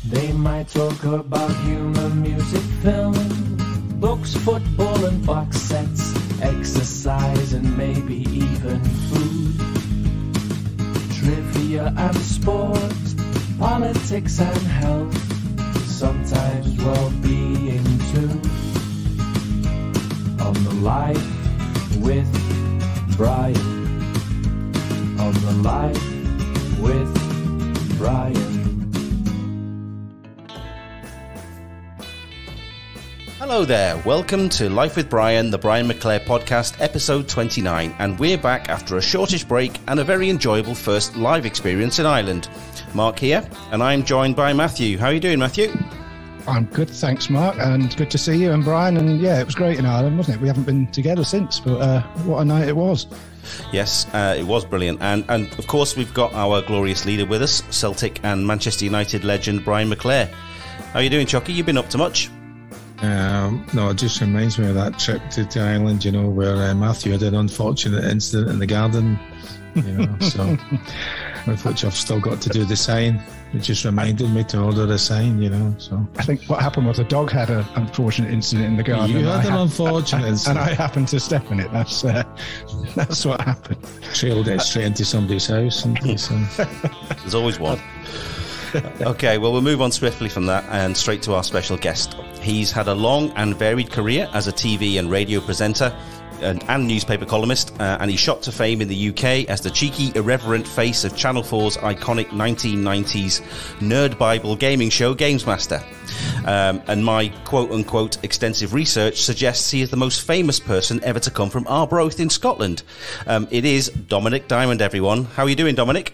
They might talk about humor, music, film, books, football and box sets, exercise and maybe even food, trivia and sports, politics and health, sometimes well-being too. On the Life with Brian. On the Life with Brian. Hello there, welcome to Life with Brian, the Brian McClare podcast, episode 29, and we're back after a shortish break and a very enjoyable first live experience in Ireland. Mark here, and I'm joined by Matthew. How are you doing, Matthew? I'm good, thanks, Mark, and good to see you and Brian, and yeah, it was great in Ireland, wasn't it? We haven't been together since, but what a night it was. Yes, it was brilliant, and of course we've got our glorious leader with us, Celtic and Manchester United legend Brian McClare. How are you doing, Chucky? You've been up to much? No, it just reminds me of that trip to Ireland, you know, where Matthew had an unfortunate incident in the garden, you know, so with which I've still got to do the sign. It just reminded me to order the sign, you know. So I think what happened was the dog had an unfortunate incident in the garden. You had an unfortunate incident, and I happened to step in it. That's what happened. Trailed it straight into somebody's house. There's always one. Okay, well, we'll move on swiftly from that and straight to our special guest. He's had a long and varied career as a TV and radio presenter and newspaper columnist, and he shot to fame in the UK as the cheeky, irreverent face of Channel 4's iconic 1990s nerd Bible gaming show, GamesMaster. And my quote-unquote extensive research suggests he is the most famous person ever to come from Arbroath in Scotland. It is Dominik Diamond, everyone. How are you doing, Dominik?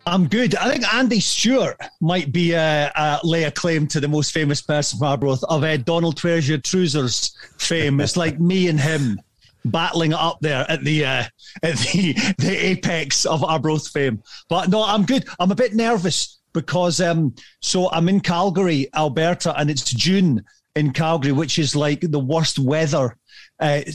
I'm good. I think Andy Stewart might be lay a claim to the most famous person from Arbroath of Donald Where's Your Trousers fame. It's like me and him battling it up there at the apex of Arbroath fame. But no, I'm good. I'm a bit nervous because so I'm in Calgary, Alberta, and it's June in Calgary, which is like the worst weather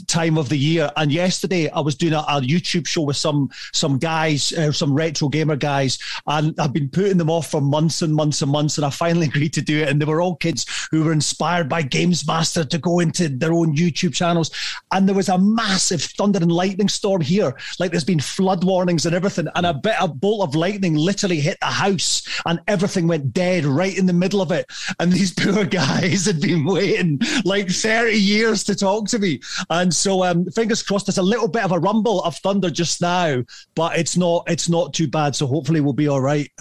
time of the year. And yesterday I was doing a YouTube show with some guys, some retro gamer guys, and I've been putting them off for months and months and months, and I finally agreed to do it. And they were all kids who were inspired by GamesMaster to go into their own YouTube channels. And there was a massive thunder and lightning storm here, like there's been flood warnings and everything, and a bolt of lightning literally hit the house and everything went dead right in the middle of it. And these poor guys had been waiting like 30 years to talk to me. And so fingers crossed, there's a little bit of a rumble of thunder just now, but it's not too bad. So hopefully we'll be all right.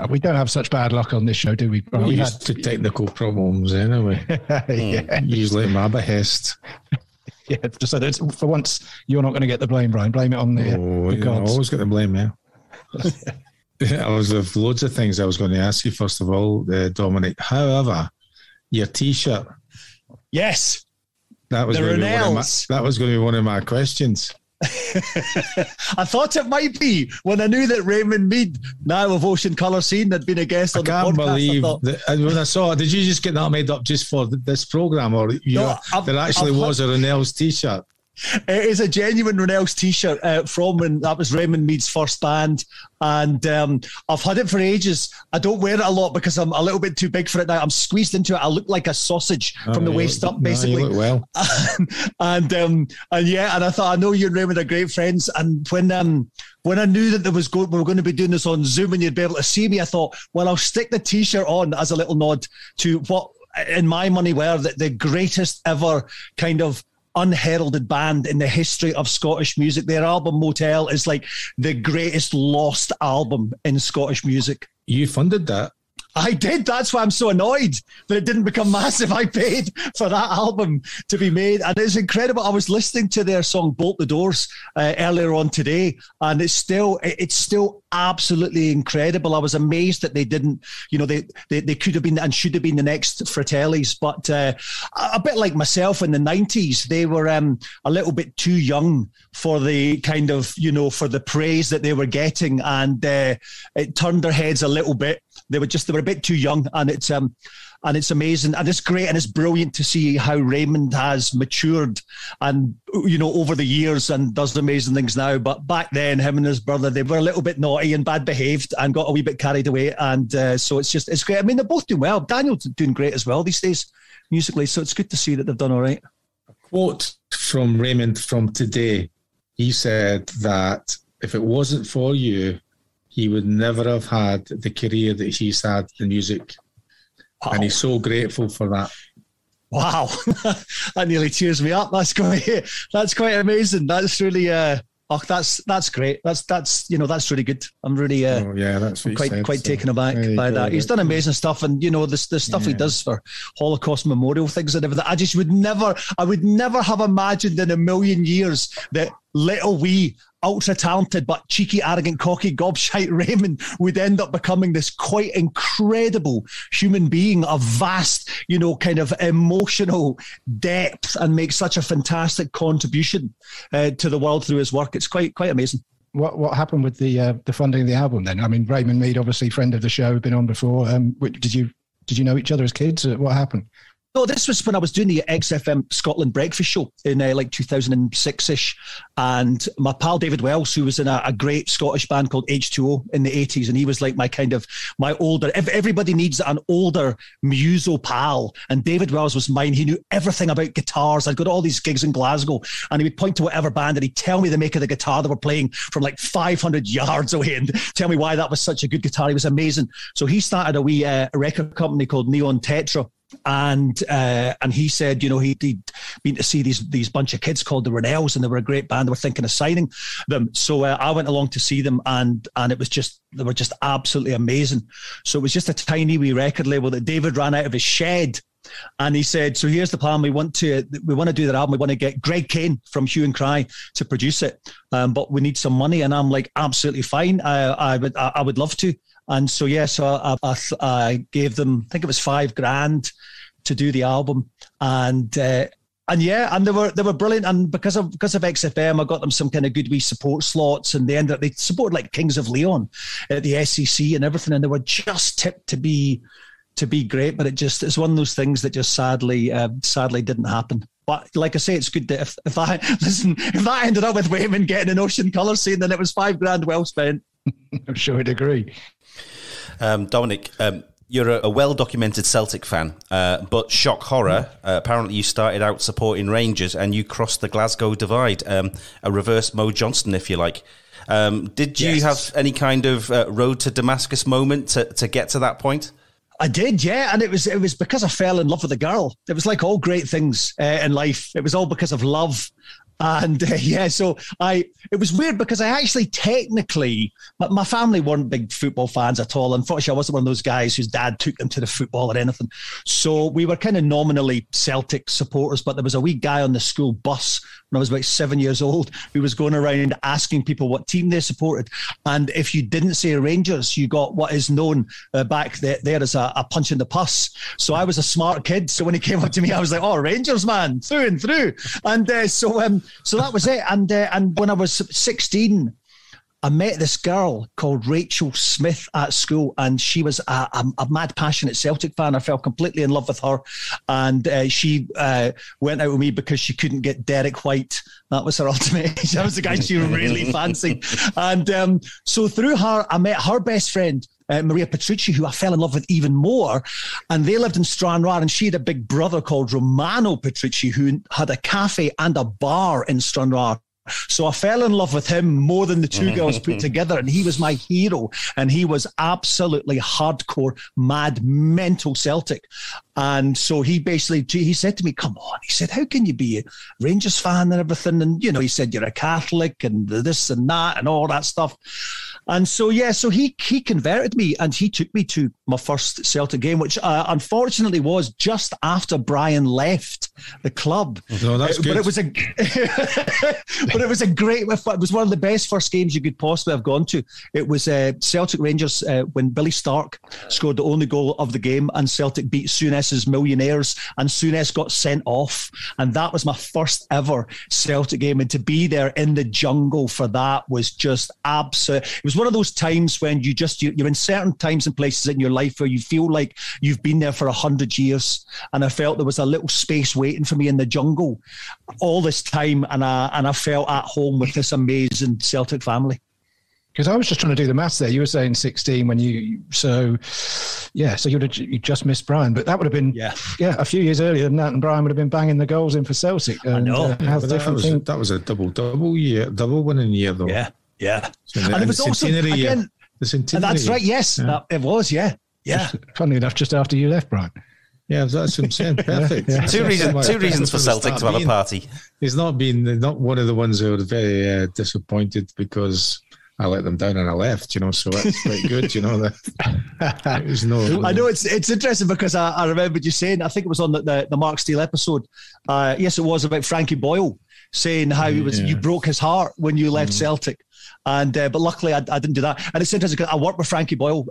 We don't have such bad luck on this show, do we? We used to technical problems anyway. Yeah. Usually at my behest. Yeah, just so that for once you're not going to get the blame, Brian. Blame it on the gods. I always get the blame, yeah. I was with loads of things I was going to ask you, first of all, Dominik. However, your T-shirt. Yes. That was going to be one of my questions. I thought it might be when I knew that Raymond Mead, now of Ocean Colour Scene, had been a guest on the podcast. I can't believe that when I saw it. Did you just get that made up just for this programme, or there actually was a Ronell's T-shirt? It is a genuine Ronell's T-shirt from when that was Raymond Mead's first band, and I've had it for ages. I don't wear it a lot because I'm a little bit too big for it now. I'm squeezed into it. I look like a sausage from the waist up, basically. You look well. and I thought, I know you and Raymond are great friends, and when I knew that we were going to be doing this on Zoom and you'd be able to see me, I thought, well, I'll stick the T-shirt on as a little nod to what, in my money, were the greatest ever kind of unheralded band in the history of Scottish music. Their album Motel is like the greatest lost album in Scottish music. You funded that? I did. That's why I'm so annoyed that it didn't become massive. I paid for that album to be made, and it's incredible. I was listening to their song "Bolt the Doors" earlier on today, and it's still absolutely incredible. I was amazed that they didn't, they could have been and should have been the next Fratellis, but a bit like myself in the 90s, they were a little bit too young for the kind of, for the praise that they were getting, and it turned their heads a little bit. they were a bit too young, and it's amazing, and it's great, and it's brilliant to see how Raymond has matured and, over the years, and does amazing things now. But back then, him and his brother, they were a little bit naughty and bad behaved and got a wee bit carried away. And so it's great. I mean, they're both doing well. Daniel's doing great as well these days musically. So it's good to see that they've done all right. A quote from Raymond from today. He said that if it wasn't for you, he would never have had the career that he's had in music. Wow. And he's so grateful for that. Wow. That nearly cheers me up. That's quite amazing. That's really that's great. That's really good. I'm really that's quite taken aback by that. He's done amazing stuff, and the stuff he does for Holocaust memorial things and everything. I would never have imagined in a million years that little wee ultra talented but cheeky, arrogant, cocky, gobshite Raymond would end up becoming this quite incredible human being of vast, kind of emotional depth, and make such a fantastic contribution to the world through his work. It's quite amazing. What happened with the funding of the album then? I mean, Raymond Mead, obviously friend of the show, been on before. Did you know each other as kids? What happened? No, this was when I was doing the XFM Scotland breakfast show in 2006-ish. And my pal David Wells, who was in a great Scottish band called H2O in the 80s, and he was like my older, everybody needs an older muso pal. And David Wells was mine. He knew everything about guitars. I'd go to all these gigs in Glasgow, and he would point to whatever band and he'd tell me the make of the guitar they were playing from like 500 yards away and tell me why that was such a good guitar. He was amazing. So he started a wee record company called Neon Tetra. And he said, he'd been to see these bunch of kids called the Ronells, and they were a great band. They were thinking of signing them. So I went along to see them, and they were just absolutely amazing. So it was just a tiny wee record label that David ran out of his shed. And he said, so here's the plan. We want to do that album. We want to get Greg Kane from Hue and Cry to produce it. But we need some money. And I'm like, absolutely fine. I would love to. And so, I gave them, I think it was $5,000 to do the album. And they were brilliant. And because of XFM, I got them some kind of good wee support slots, and they supported like Kings of Leon at the SEC and everything. And they were just tipped to be great, but it's one of those things that just sadly didn't happen. But like I say, it's good that if that ended up with Wayman getting an Ocean Colour scene, then it was $5,000 well spent. I'm sure I'd agree. Dominik, you're a well-documented Celtic fan, but shock horror, apparently you started out supporting Rangers and you crossed the Glasgow divide, a reverse Mo Johnston, if you like. Did you have any kind of road to Damascus moment to get to that point? I did, yeah, and it was because I fell in love with a girl. It was like all great things in life. It was all because of love. And so it was weird because I actually technically, my family weren't big football fans at all. Unfortunately, I wasn't one of those guys whose dad took them to the football or anything. So we were kind of nominally Celtic supporters, but there was a wee guy on the school bus when I was about 7 years old who was going around asking people what team they supported. And if you didn't say Rangers, you got what is known back there as a punch in the pus. So I was a smart kid. So when he came up to me, I was like, oh, Rangers, man, through and through. And so that was it. And when I was 16, I met this girl called Rachel Smith at school, and she was a mad, passionate Celtic fan. I fell completely in love with her, and she went out with me because she couldn't get Derek White. That was her ultimate. That was the guy she really fancied. And so through her, I met her best friend, Maria Petrucci, who I fell in love with even more. And they lived in Stranraer, and she had a big brother called Romano Petrucci, who had a cafe and a bar in Stranraer. So I fell in love with him more than the two girls put together, and he was my hero, and he was absolutely hardcore, mad, mental Celtic. And so he said to me, come on, he said, how can you be a Rangers fan and everything? And, he said, you're a Catholic and this and that and all that stuff. And so, so he converted me, and he took me to my first Celtic game, which unfortunately was just after Brian left the club. No, that's good. But it was it was one of the best first games you could possibly have gone to. It was Celtic Rangers when Billy Stark scored the only goal of the game, and Celtic beat Souness's Millionaires, and Souness got sent off, and that was my first ever Celtic game, and to be there in the jungle for that was just absolute. It was one of those times when you're in certain times and places in your life where you feel like you've been there for 100 years, and I felt there was a little space waiting for me in the jungle all this time, and I felt at home with this amazing Celtic family. Because I was just trying to do the maths there. You were saying 16 when you just missed Brian, but that would have been a few years earlier than that, and Brian would have been banging the goals in for Celtic. And, I know. That was a double winning year though. Yeah. So and it was also again. The centenary. That's right. Yes, it was. Yeah. Funnily enough, just after you left, Brian. Yeah, that's what I'm saying. Perfect. Yeah. Two reasons for Celtic to have a party. He's not one of the ones who are very disappointed because I let them down and I left, so that's quite good, That it was I know it's interesting because I remembered you saying, I think it was on the Mark Steele episode. Yes, it was about Frankie Boyle saying how you broke his heart when you left Celtic. And but luckily I didn't do that. And it's interesting because I worked with Frankie Boyle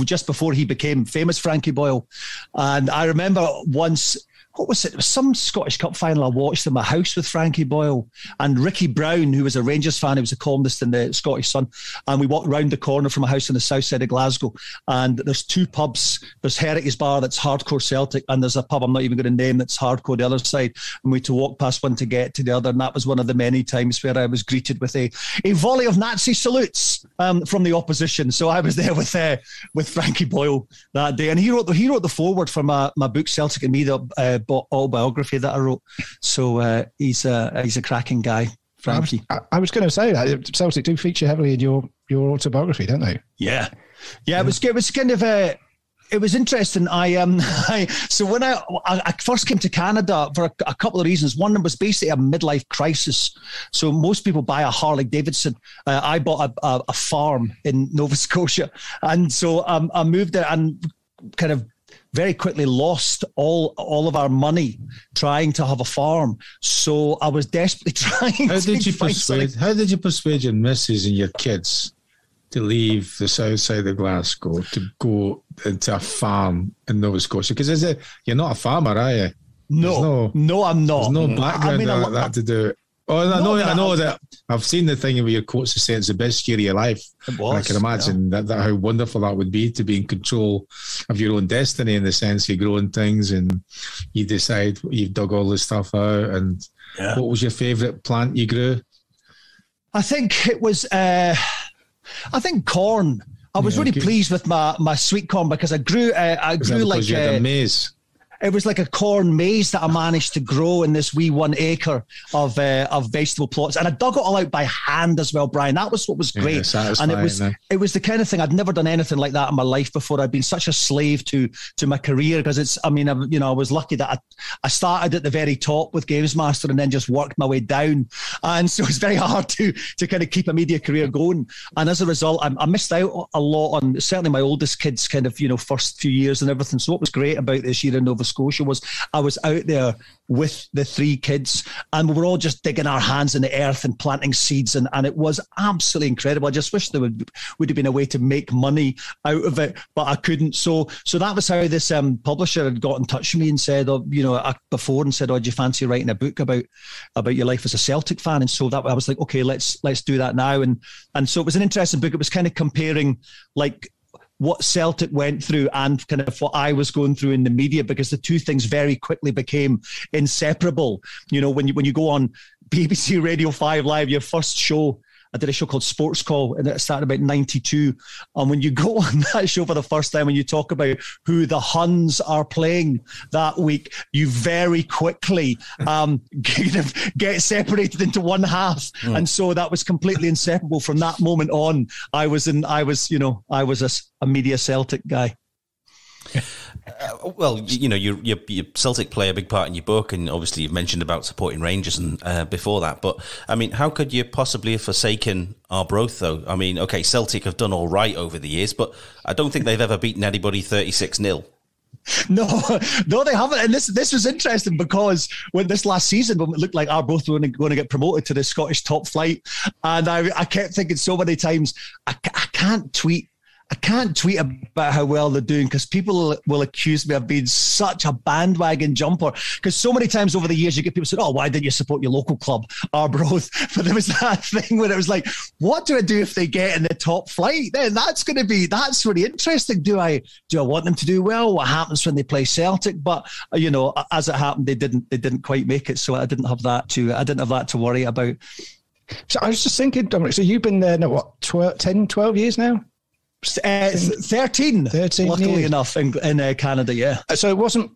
just before he became famous Frankie Boyle. And I remember once, what was it? It was some Scottish Cup final I watched in my house with Frankie Boyle and Ricky Brown, who was a Rangers fan, who was a columnist in the Scottish Sun. And we walked round the corner from a house on the south side of Glasgow. And there's two pubs. There's Herrick's Bar that's hardcore Celtic, and there's a pub I'm not even going to name that's hardcore the other side. And we had to walk past one to get to the other. And that was one of the many times where I was greeted with a volley of Nazi salutes from the opposition. So I was there with Frankie Boyle that day. And he wrote the foreword for my book, Celtic and Me, the autobiography that I wrote. So he's a cracking guy, Frankie. I was going to say that Celtic do feature heavily in your autobiography, don't they? Yeah. It was kind of it was interesting. So when I first came to Canada for a couple of reasons. One was basically a midlife crisis. So most people buy a Harley Davidson. I bought a farm in Nova Scotia, and so I moved there and kind of very quickly lost all of our money trying to have a farm. So I was desperately trying. How did you persuade your missus and your kids to leave the south side of Glasgow to go into a farm in Nova Scotia? Because you're not a farmer, are you? No, I'm not. There's no background like that to do it. Oh, I know that. I've seen the thing where your quotes are saying it's the best year of your life. It was. And I can imagine that how wonderful that would be to be in control of your own destiny, in the sense you're growing things and you decide you've dug all this stuff out. And what was your favourite plant you grew? I think it was. I think corn. I was really pleased with my sweet corn because I grew. Like you had a maze. It was like a corn maze that I managed to grow in this wee 1 acre of vegetable plots, and I dug it all out by hand as well, Brian. That was what was great, and it was the kind of thing I'd never done anything like that in my life before. I'd been such a slave to my career because I was lucky that I started at the very top with GamesMaster and then just worked my way down, and so it's very hard to kind of keep a media career going. And as a result, I missed out a lot on certainly my oldest kids' kind of first few years and everything. So what was great about this year in Nova Scotia was I was out there with the 3 kids and we were all just digging our hands in the earth and planting seeds, and it was absolutely incredible. I just wish there would have been a way to make money out of it, but I couldn't. So that was how this publisher had got in touch with me and said, before, and said, do you fancy writing a book about your life as a Celtic fan? And so that I was like, okay, let's do that now. And so it was an interesting book. It was kind of comparing like what Celtic went through and kind of what I was going through in the media, because the two things very quickly became inseparable. When you go on BBC Radio 5 Live, your first show, I did a show called Sports Call, and it started about 92. And when you go on that show for the first time and you talk about who the Huns are playing that week, you very quickly get separated into one half. And so that was completely inseparable. From that moment on, I was a media Celtic guy. Well, your Celtic play a big part in your book, and obviously you've mentioned about supporting Rangers and before that. But I mean, how could you possibly have forsaken Arbroath, though? I mean, okay, Celtic have done all right over the years, but I don't think they've ever beaten anybody 36-0. No, they haven't. And this was interesting because when this last season, when it looked like Arbroath were going to get promoted to the Scottish top flight, and I kept thinking so many times, I can't tweet about how well they're doing because people will accuse me of being such a bandwagon jumper. Because so many times over the years, you get people saying, "Oh, why didn't you support your local club, Arbroath?" But there was that thing where it was like, "What do I do if they get in the top flight? Then that's really interesting. Do I want them to do well? What happens when they play Celtic?" But as it happened, they didn't quite make it. So I didn't have that to worry about. So I was just thinking, Dominic. So you've been there now, what, 12 years now? 13 luckily years. enough in Canada. Yeah. So it wasn't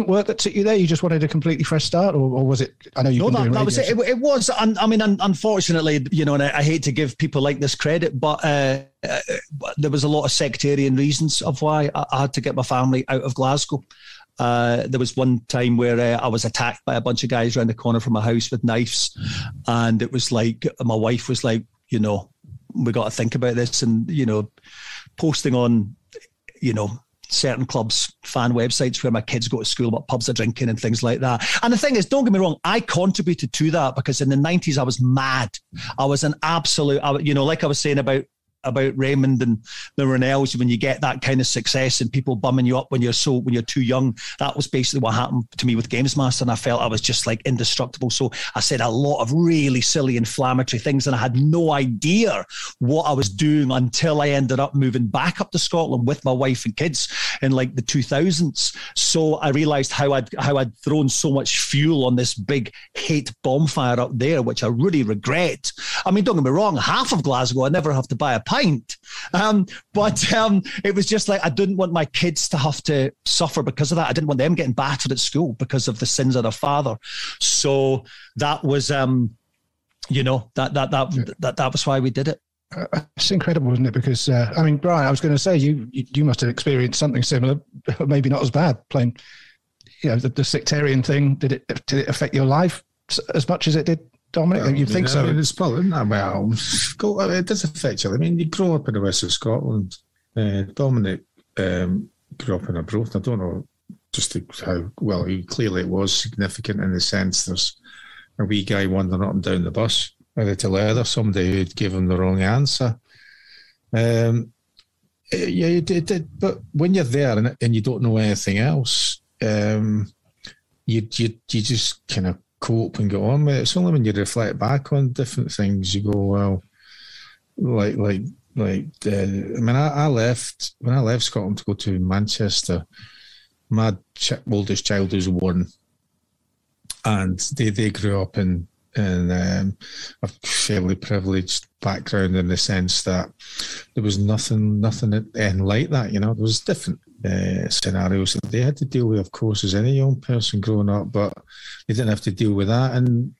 work that took you there? You just wanted a completely fresh start, or was it? I know you've been doing radio. That was it. It was. I mean, unfortunately, and I hate to give people like this credit, but there was a lot of sectarian reasons of why I had to get my family out of Glasgow. There was one time where I was attacked by a bunch of guys around the corner from my house with knives, and it was like my wife was like, we got to think about this, and posting on certain clubs fan websites where my kids go to school, what pubs are drinking and things like that. And the thing is, don't get me wrong, I contributed to that because in the 90s I was mad. I was an absolute, like I was saying about Raymond and the Ronells, when you get that kind of success and people bumming you up when you're too young, that was basically what happened to me with GamesMaster, and I felt I was just like indestructible. So I said a lot of really silly inflammatory things, and I had no idea what I was doing until I ended up moving back up to Scotland with my wife and kids in like the 2000s. So I realized how I'd thrown so much fuel on this big hate bonfire up there, which I really regret. I mean, don't get me wrong, half of Glasgow I never have to buy a pint. But it was just like, I didn't want my kids to have to suffer because of that. I didn't want them getting battered at school because of the sins of their father. So that was, that was why we did it. It's incredible, isn't it? Because, Brian, I was going to say, you must have experienced something similar, maybe not as bad, playing, the sectarian thing. Did it affect your life as much as it did, Dominic? You think so? It's probably not. Well, it does affect you. I mean, you grow up in the west of Scotland. Dominic grew up in Arbroath. I don't know just how well. Clearly, it was significant in the sense there's a wee guy wandering up and down the bus ready to leather somebody who'd give him the wrong answer. Yeah, it did. But when you're there and you don't know anything else, you just kind of cope and go on with it. It's only when you reflect back on different things you go, well, I left Scotland to go to Manchester. My oldest child was 1, and they grew up in a fairly privileged background in the sense that there was nothing like that. There was different scenarios that they had to deal with, of course, as any young person growing up, but they didn't have to deal with that. And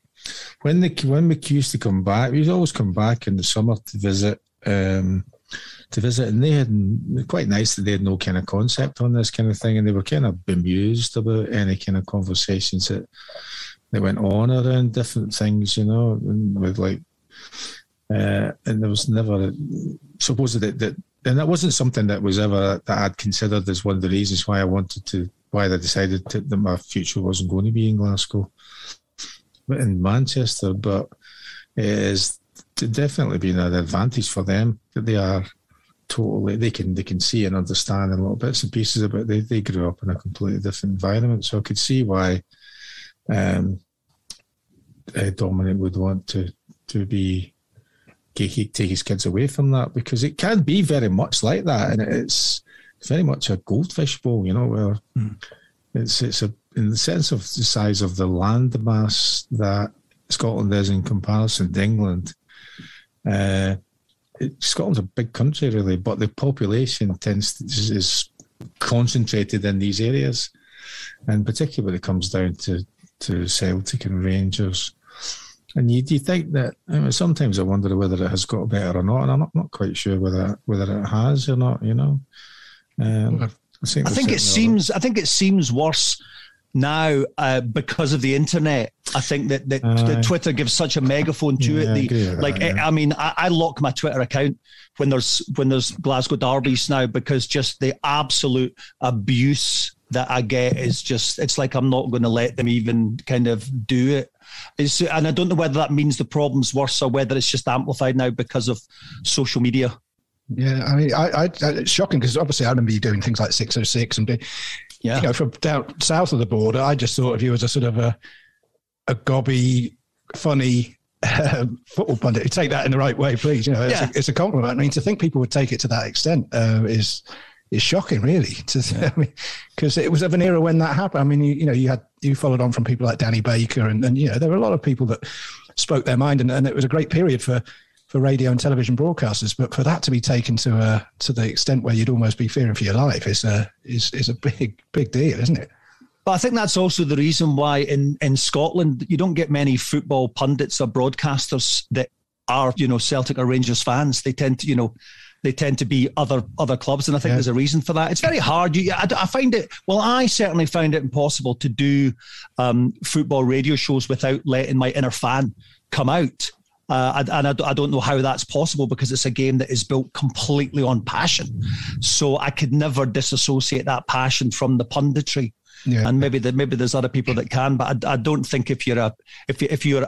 when Mick used to come back, he would always come back in the summer to visit, and they had, quite nice that they had no kind of concept on this kind of thing, and they were kind of bemused about any kind of conversations that went on around different things, and with and there was never supposedly that. And that wasn't something that was ever that I'd considered as one of the reasons why I decided that my future wasn't going to be in Glasgow, but in Manchester. But it has definitely been an advantage for them that they are totally, they can see and understand in little bits and pieces about they grew up in a completely different environment. So I could see why Dominic would want to be take his kids away from that, because it can be very much like that, and it's very much a goldfish bowl, where it's in the sense of the size of the land mass that Scotland is in comparison to England. Scotland's a big country, really, but the population is concentrated in these areas, and particularly when it comes down to Celtic and Rangers. And you think that, sometimes I wonder whether it has got better or not, and I'm not quite sure whether it has or not. I think it seems worse now because of the internet. I think that Twitter gives such a megaphone to it. I lock my Twitter account when there's Glasgow derbies now, because just the absolute abuse that I get is just, it's like I'm not going to let them even kind of do it. And I don't know whether that means the problem's worse or whether it's just amplified now because of social media. Yeah, I mean, it's shocking because obviously I remember you doing things like 606 and from down south of the border. I just thought of you as a sort of a gobby, funny football pundit. Take that in the right way, please. It's a compliment. I mean, to think people would take it to that extent is shocking, really. Because it was of an era when that happened. I mean, you followed on from people like Danny Baker, and there were a lot of people that spoke their mind, and it was a great period for radio and television broadcasters. But for that to be taken to the extent where you'd almost be fearing for your life is a big deal, isn't it? But I think that's also the reason why in Scotland you don't get many football pundits or broadcasters that are Celtic or Rangers fans. They tend to be other clubs, and I think there's a reason for that. It's very hard. I find it. Well, I certainly found it impossible to do football radio shows without letting my inner fan come out. And I don't know how that's possible, because it's a game that is built completely on passion. So I could never disassociate that passion from the punditry. Yeah. And maybe there's other people that can, but I don't think if you're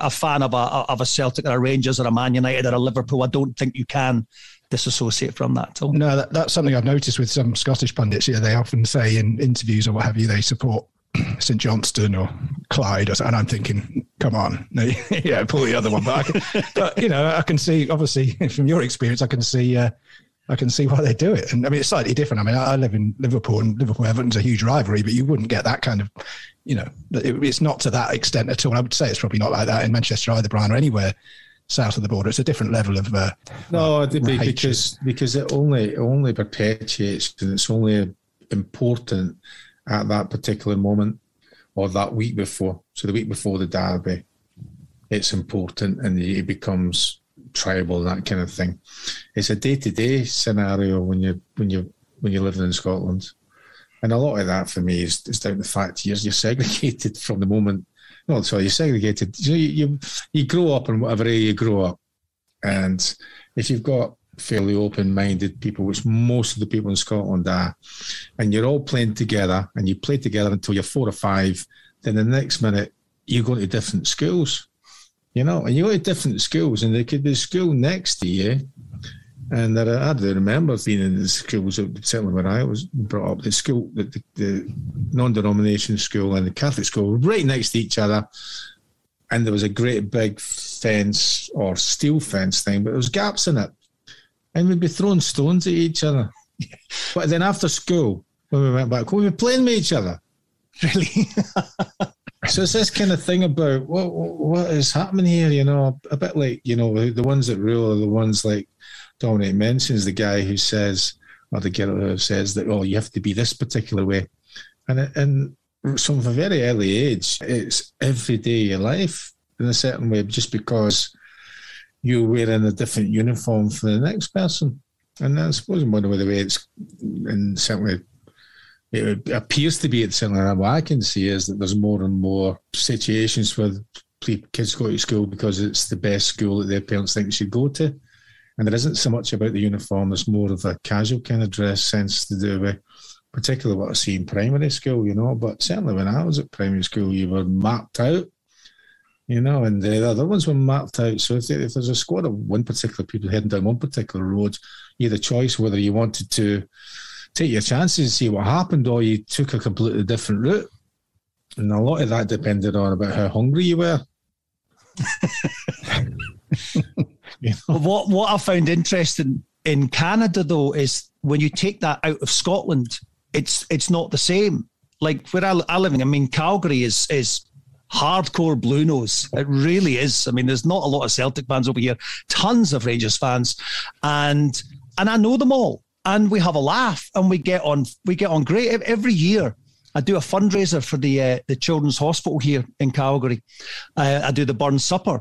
a fan of a Celtic or a Rangers or a Man United or a Liverpool, I don't think you can disassociate from that at all. No, that's something I've noticed with some Scottish pundits. They often say in interviews or what have you, they support St Johnstone or Clyde, and I'm thinking, come on, pull the other one. But I can see, obviously, from your experience, I can see why they do it. And I mean, it's slightly different. I mean, I live in Liverpool, and Liverpool-Everton's a huge rivalry, but you wouldn't get that kind of, it's not to that extent at all. I would say it's probably not like that in Manchester either, Brian, or anywhere south of the border. It's a different level of because it only perpetuates, and it's only important at that particular moment or that week before. So the week before the derby, it's important, and it becomes tribal, that kind of thing. It's a day-to-day scenario when you're living in Scotland, and a lot of that for me is down to the fact you're segregated from the moment. No, sorry, you're segregated. You grow up in whatever area you grow up, and if you've got fairly open-minded people, which most of the people in Scotland are, and you're all playing together, and you play together until you're 4 or 5, then the next minute you go to different schools, and you go to different schools, and there could be a school next to you, and I do remember being in the schools, certainly when I was brought up, the school, the non-denomination school and the Catholic school right next to each other, and there was a great big fence or steel fence thing, but there was gaps in it. And we'd be throwing stones at each other. But then after school, when we went back, we were playing with each other. Really? So it's this kind of thing about what is happening here, a bit like, the ones that rule are the ones like Dominik mentions, the guy who says, or the girl who says that, you have to be this particular way. And from a very early age, it's every day of your life in a certain way, just because you're wearing a different uniform for the next person. And I suppose one of the ways and certainly it appears to be, certainly what I can see, is that there's more and more situations where kids go to school because it's the best school that their parents think they should go to. And there isn't so much about the uniform, there's more of a casual kind of dress sense to do with, particularly what I see in primary school, But certainly when I was at primary school, you were marked out. And the other ones were mapped out. So if there's a squad of one particular people heading down one particular road, you had a choice whether you wanted to take your chances and see what happened, or you took a completely different route. And a lot of that depended on about how hungry you were. What I found interesting in Canada, though, is when you take that out of Scotland, it's not the same. Like where I live in, I mean, Calgary is hardcore blue nose. It really is. I mean, there's not a lot of Celtic fans over here, tons of Rangers fans, and I know them all, and we have a laugh and we get on great. Every year I do a fundraiser for the Children's Hospital here in Calgary. I do the Burn Supper,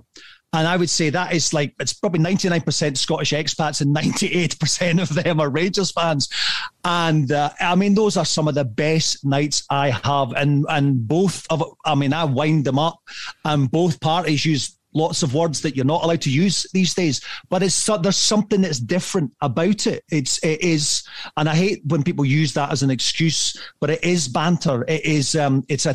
And I would say that is like, it's probably 99% Scottish expats and 98% of them are Rangers fans. And I mean, those are some of the best nights I have. And both of, I mean, I wind them up, and both parties use lots of words that you're not allowed to use these days, but there's something that's different about it. It is, and I hate when people use that as an excuse, but it is banter. It is, it's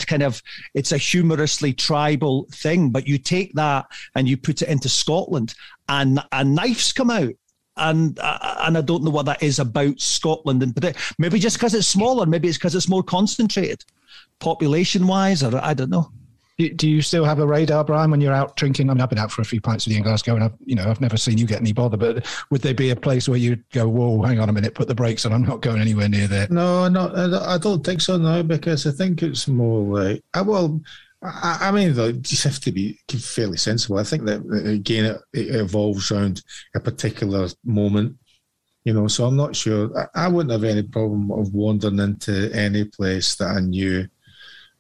a humorously tribal thing, but you take that and you put it into Scotland and knives come out. And I don't know what that is about Scotland, and maybe just because it's smaller, maybe it's because it's more concentrated population-wise, or I don't know. Do you still have a radar, Brian, when you're out drinking? I mean, I've been out for a few pints with you in Glasgow, and I've never seen you get any bother. But would there be a place where you'd go, "Whoa, hang on a minute, put the brakes on. I'm not going anywhere near there"? No, I don't think so now, because I think it's more like, I mean, though, you just have to be fairly sensible. I think that again, it evolves around a particular moment. So I'm not sure. I wouldn't have any problem of wandering into any place that I knew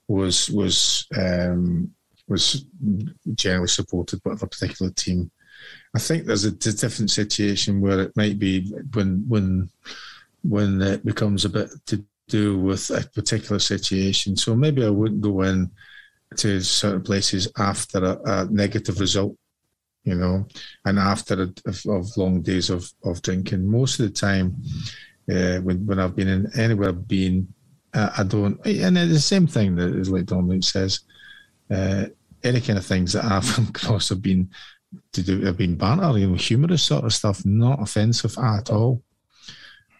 was generally supported by a particular team. I think there's a different situation where it might be when it becomes a bit to do with a particular situation. So maybe I wouldn't go in to certain places after a negative result, and after of long days of drinking. Most of the time, when I've been in anywhere I've been, I don't, and it's the same thing that is like Dominik says. Any kind of things that I've come across have been banter, humorous sort of stuff, not offensive at all.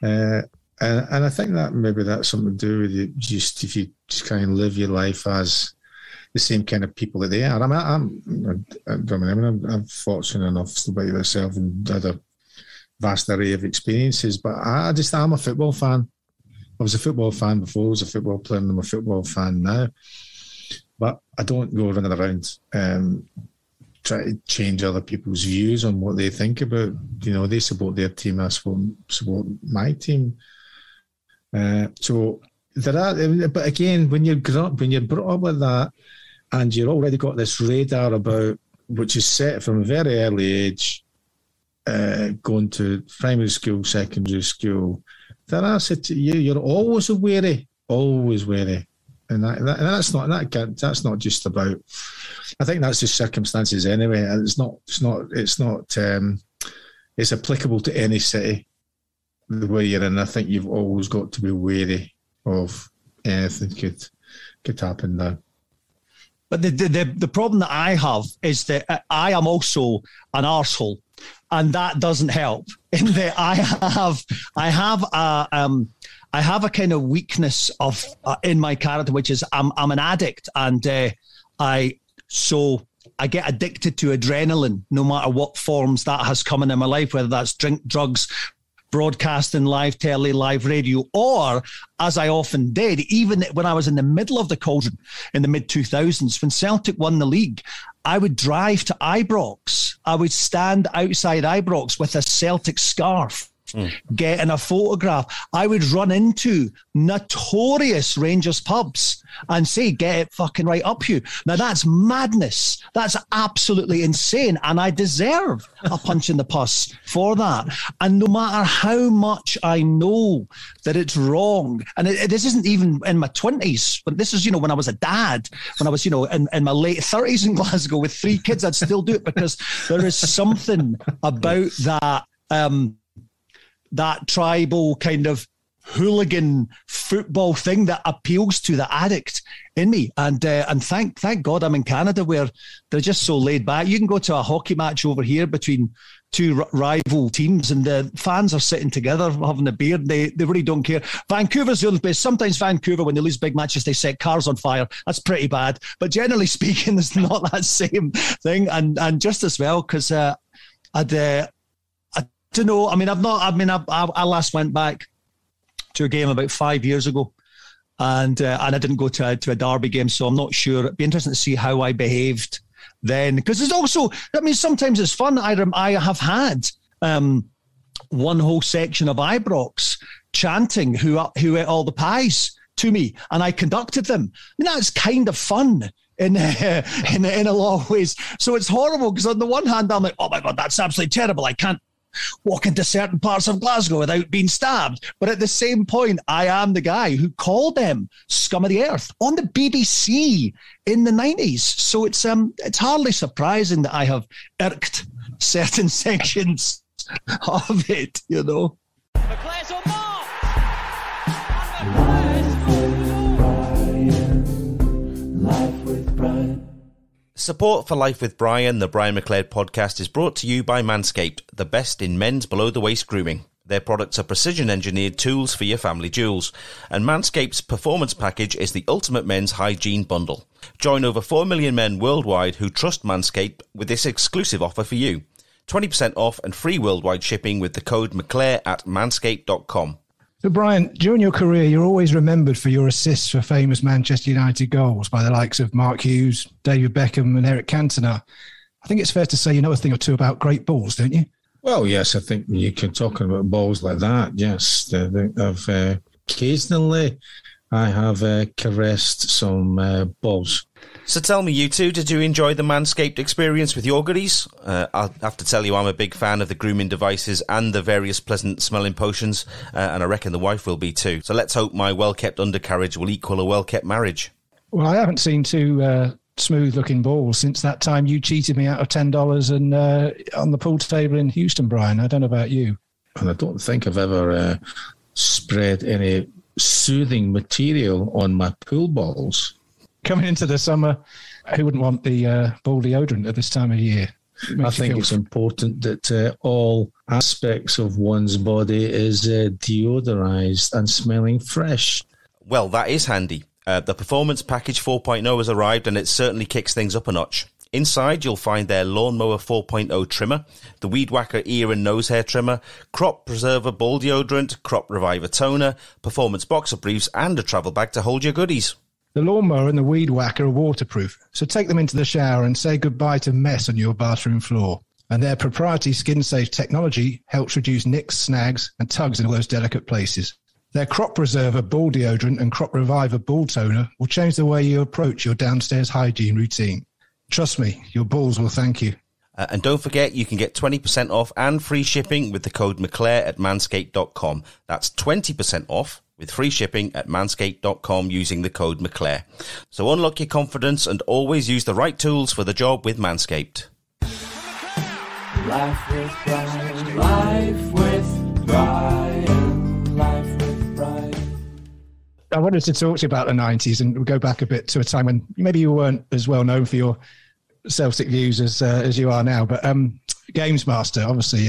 And I think that maybe that's something to do with you. If you just kind of live your life as the same kind of people that they are. I'm fortunate enough to be myself and had a vast array of experiences, but I'm a football fan. I was a football fan before, I was a football player, and I'm a football fan now. But I don't go running around try to change other people's views on what they think about. They support their team, I support my team. So there are, but again, when you're brought up with that, and you've already got this radar about, which is set from a very early age, going to primary school, secondary school. You're always wary, and that's not just about. I think that's just circumstances anyway. It's applicable to any city where you're in. I think you've always got to be wary of anything could happen now. But the problem that I have is that I am also an arsehole, and that doesn't help. In that I have a kind of weakness in my character, which is I'm an addict, and I get addicted to adrenaline, no matter what forms that has come in my life, whether that's drink, drugs, broadcasting, live telly, live radio, or, as I often did, even when I was in the middle of the cauldron in the mid-2000s, when Celtic won the league, I would drive to Ibrox. I would stand outside Ibrox with a Celtic scarf, getting a photograph. I would run into notorious Rangers pubs and say, "Get it fucking right up you." Now that's madness. That's absolutely insane. And I deserve a punch in the puss for that. And no matter how much I know that it's wrong, and this isn't even in my 20s, but this is, when I was a dad, when I was, in my late 30s in Glasgow with 3 kids, I'd still do it, because there is something about that, that tribal kind of hooligan football thing that appeals to the addict in me. And thank God I'm in Canada, where they're just so laid back. You can go to a hockey match over here between two rival teams, and the fans are sitting together having a beer. They really don't care. Vancouver's the only place. Sometimes Vancouver, when they lose big matches, they set cars on fire. That's pretty bad. But generally speaking, there's not that same thing. And just as well, because I don't know. I last went back to a game about 5 years ago, and I didn't go to a derby game, so I'm not sure. It'd be interesting to see how I behaved then, because there's also, sometimes it's fun. I have had one whole section of Ibrox chanting who ate all the pies to me, and I conducted them. That's kind of fun in a lot of ways. So it's horrible because on the one hand, I'm like, oh my God, that's absolutely terrible. I can't walk into certain parts of Glasgow without being stabbed. But at the same point, I am the guy who called them scum of the earth on the BBC in the 90s. So it's hardly surprising that I have irked certain sections of it, you know. Support for Life with Brian, the Brian McLeod podcast, is brought to you by Manscaped, the best in men's below-the-waist grooming. Their products are precision-engineered tools for your family jewels, and Manscaped's Performance Package is the ultimate men's hygiene bundle. Join over 4 million men worldwide who trust Manscaped with this exclusive offer for you. 20% off and free worldwide shipping with the code McClare at manscaped.com. So, Brian, during your career, you're always remembered for your assists for famous Manchester United goals by the likes of Mark Hughes, David Beckham and Eric Cantona. I think it's fair to say you know a thing or two about great balls, don't you? Well, yes, I think you can talk about balls like that, yes. Occasionally, I have caressed some balls. So tell me, you two, did you enjoy the Manscaped experience with your goodies? I'll have to tell you I'm a big fan of the grooming devices and the various pleasant smelling potions, and I reckon the wife will be too. So let's hope my well-kept undercarriage will equal a well-kept marriage. Well, I haven't seen two smooth-looking balls since that time you cheated me out of $10 and on the pool table in Houston, Brian. I don't know about you. And I don't think I've ever spread any soothing material on my pool balls. Coming into the summer, who wouldn't want the ball deodorant at this time of year? I think it's important that all aspects of one's body is deodorized and smelling fresh. Well, that is handy. The Performance Package 4.0 has arrived and it certainly kicks things up a notch. Inside, you'll find their Lawnmower 4.0 trimmer, the Weed Whacker ear and nose hair trimmer, Crop Preserver ball deodorant, Crop Reviver toner, Performance boxer briefs, and a travel bag to hold your goodies. The Lawnmower and the Weed Whacker are waterproof, so take them into the shower and say goodbye to mess on your bathroom floor. And their proprietary skin-safe technology helps reduce nicks, snags, and tugs in all those delicate places. Their Crop Preserver ball deodorant and Crop Reviver ball toner will change the way you approach your downstairs hygiene routine. Trust me, your balls will thank you. And don't forget, you can get 20% off and free shipping with the code McClare at manscaped.com. That's 20% off with free shipping at manscaped.com using the code McClare. So unlock your confidence and always use the right tools for the job with Manscaped. Life with Brian, life with Brian, life with Brian. I wanted to talk to you about the 90s and we'll go back a bit to a time when maybe you weren't as well known for your Celtic views as you are now, but GamesMaster, obviously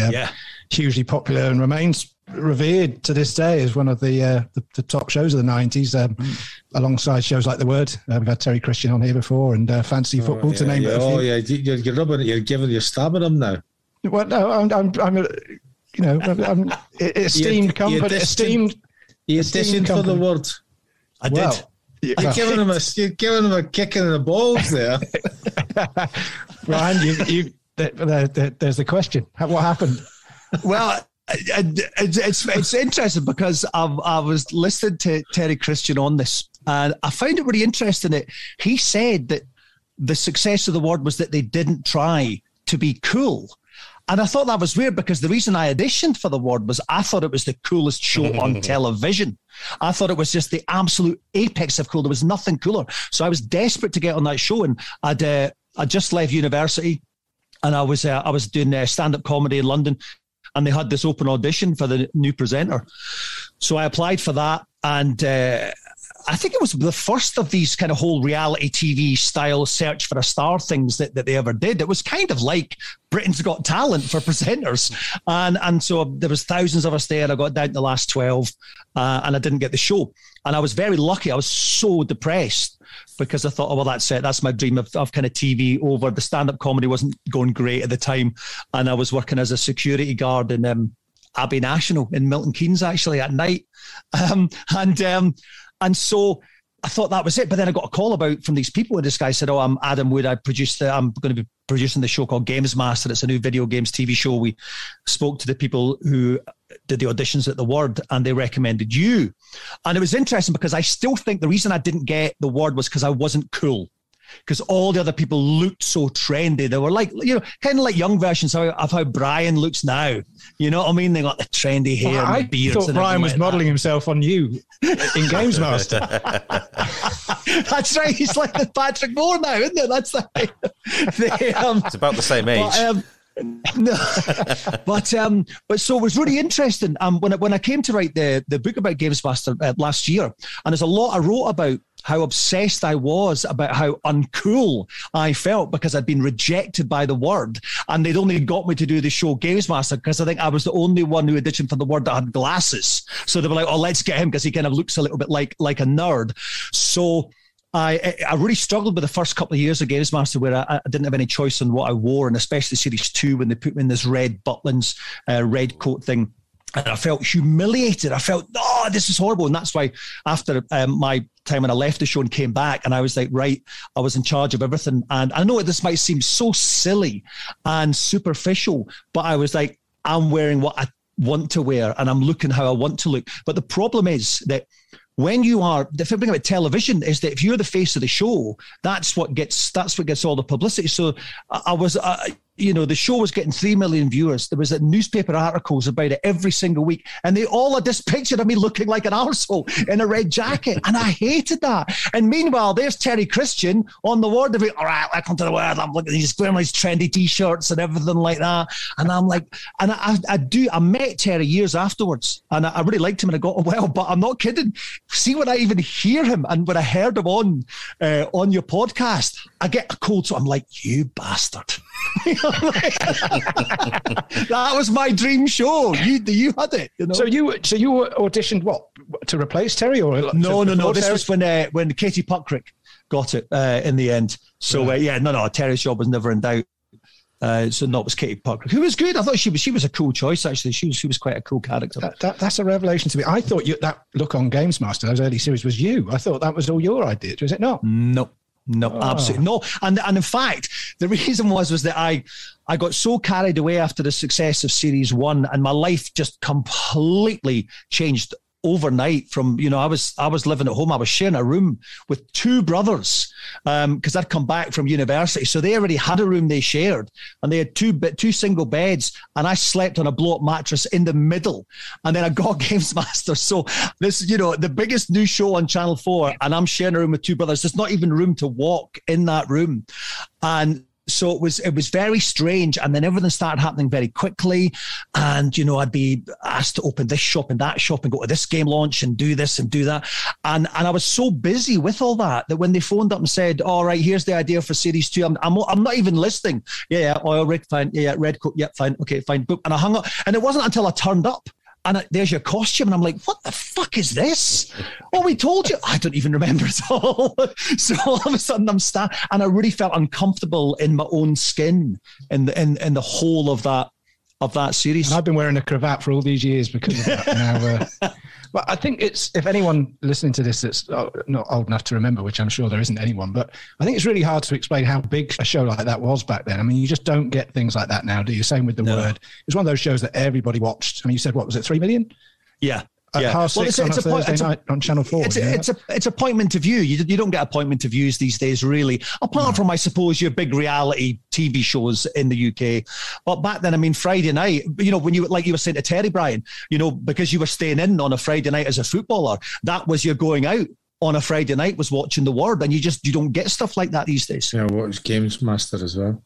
hugely popular and remains revered to this day as one of the top shows of the 90s, alongside shows like The Word. We've had Terry Christian on here before, and Fantasy Football, to name it. You're rubbing it. You're stabbing him now. Well, no, I'm esteemed company, esteemed. You auditioned for The Word. I did. You're giving him a kick in the balls there, Brian. There's the question. What happened? Well, it's interesting because I was listening to Terry Christian on this, and I found it really interesting that he said that the success of The Word was that they didn't try to be cool. And I thought that was weird because the reason I auditioned for The Word was I thought it was the coolest show on television. I thought it was just the absolute apex of cool. There was nothing cooler. So I was desperate to get on that show, and I'd just left university, and I was doing stand-up comedy in London, and they had this open audition for the new presenter. So I applied for that, and I think it was the first of these kind of whole reality TV style search for a star things that they ever did. It was kind of like Britain's Got Talent for presenters. And so there was thousands of us there. I got down to the last 12 and I didn't get the show. And I was very lucky. I was so depressed because I thought, oh, well, that's it. That's my dream of kind of TV over. The stand-up comedy wasn't going great at the time. And I was working as a security guard in Abbey National in Milton Keynes, actually, at night. And so I thought that was it. But then I got a call from these people, and this guy said, oh, I'm Adam Wood. I'm going to be producing the show called GamesMaster. It's a new video games TV show. We spoke to the people who did the auditions at The Word, and they recommended you. And it was interesting because I still think the reason I didn't get The Word was because I wasn't cool. because all the other people looked so trendy. They were like, kind of like young versions of how Brian looks now. You know what I mean? They got the trendy hair and beards. I thought Brian was modelling himself on you in GamesMaster. That's right. He's like the Patrick Moore now, isn't it? That's it's about the same age. No, but so it was really interesting. When I came to write the book about GamesMaster last year, and there's a lot I wrote about how obsessed I was about how uncool I felt because I'd been rejected by the Word, and they'd only got me to do the show GamesMaster because I think I was the only one who auditioned for the Word that had glasses. So they were like, "Oh, let's get him because he kind of looks a little bit like a nerd." So I really struggled with the first couple of years of GamesMaster where I didn't have any choice on what I wore, and especially Series 2 when they put me in this red Butlins red coat thing. And I felt humiliated. I felt, this is horrible. And that's why after my time when I left the show and came back, and I was like, right, I was in charge of everything. And I know this might seem so silly and superficial, but I was like, I'm wearing what I want to wear and I'm looking how I want to look. But the problem is that when you are, the thing about television is that if you're the face of the show, that's what gets all the publicity. So I was, the show was getting 3 million viewers. There was newspaper articles about it every single week. And they all had this picture of me looking like an arsehole in a red jacket. And I hated that. And meanwhile, there's Terry Christian on the Word. They're like, all right, welcome to the Word. I'm looking at these wearing these trendy T-shirts and everything like that. And I'm like, and I met Terry years afterwards. And I really liked him and I got on well. But I'm not kidding. See, when I even hear him and when I heard him on your podcast, I get a cold. So I'm like, you bastard. That was my dream show. You had it. So you auditioned what to replace Terry or no? This was when Katie Puckrick got it in the end. So Terry's job was never in doubt. So it was Katie Puckrick, who was good. I thought she was a cool choice. Actually, she was quite a cool character. That's a revelation to me. I thought that look on GamesMaster, those early series, was you. I thought that was all your idea. Was it not? No, absolutely no. And in fact, the reason was that I got so carried away after the success of Series 1 and my life just completely changed overnight from, I was living at home. I was sharing a room with two brothers because I'd come back from university. So they already had a room they shared and they had two single beds and I slept on a blow-up mattress in the middle. And then I got GamesMaster. So this, the biggest new show on Channel 4 and I'm sharing a room with two brothers. There's not even room to walk in that room. And so it was very strange. And then everything started happening very quickly. And, I'd be asked to open this shop and that shop and go to this game launch and do this and do that. And I was so busy with all that when they phoned up and said, all right, here's the idea for Series 2. I'm not even listening. Yeah, oil rig, fine. Yeah, red coat. Yeah, fine. Okay, fine. Boop. And I hung up. And it wasn't until I turned up and there's your costume. And I'm like, what the fuck is this? Oh, we told you. I don't even remember at all. So all of a sudden I'm and I really felt uncomfortable in my own skin in the whole of that series. And I've been wearing a cravat for all these years because of that now. But I think if anyone listening to this that's not old enough to remember, which I'm sure there isn't anyone, but I think it's really hard to explain how big a show like that was back then. I mean, you just don't get things like that now, do you? Same with The Word. It was one of those shows that everybody watched. I mean, you said, what was it, 3 million? Yeah. At 6:30 on a Thursday night on Channel 4. It's appointment to view. You don't get appointment to views these days, really. Apart from, I suppose, your big reality TV shows in the UK. But back then, I mean, Friday night, when you, like you were saying to Terry, Brian, because you were staying in on a Friday night as a footballer, that was your going out on a Friday night was watching The Word. And you don't get stuff like that these days. Yeah, I watched GamesMaster as well.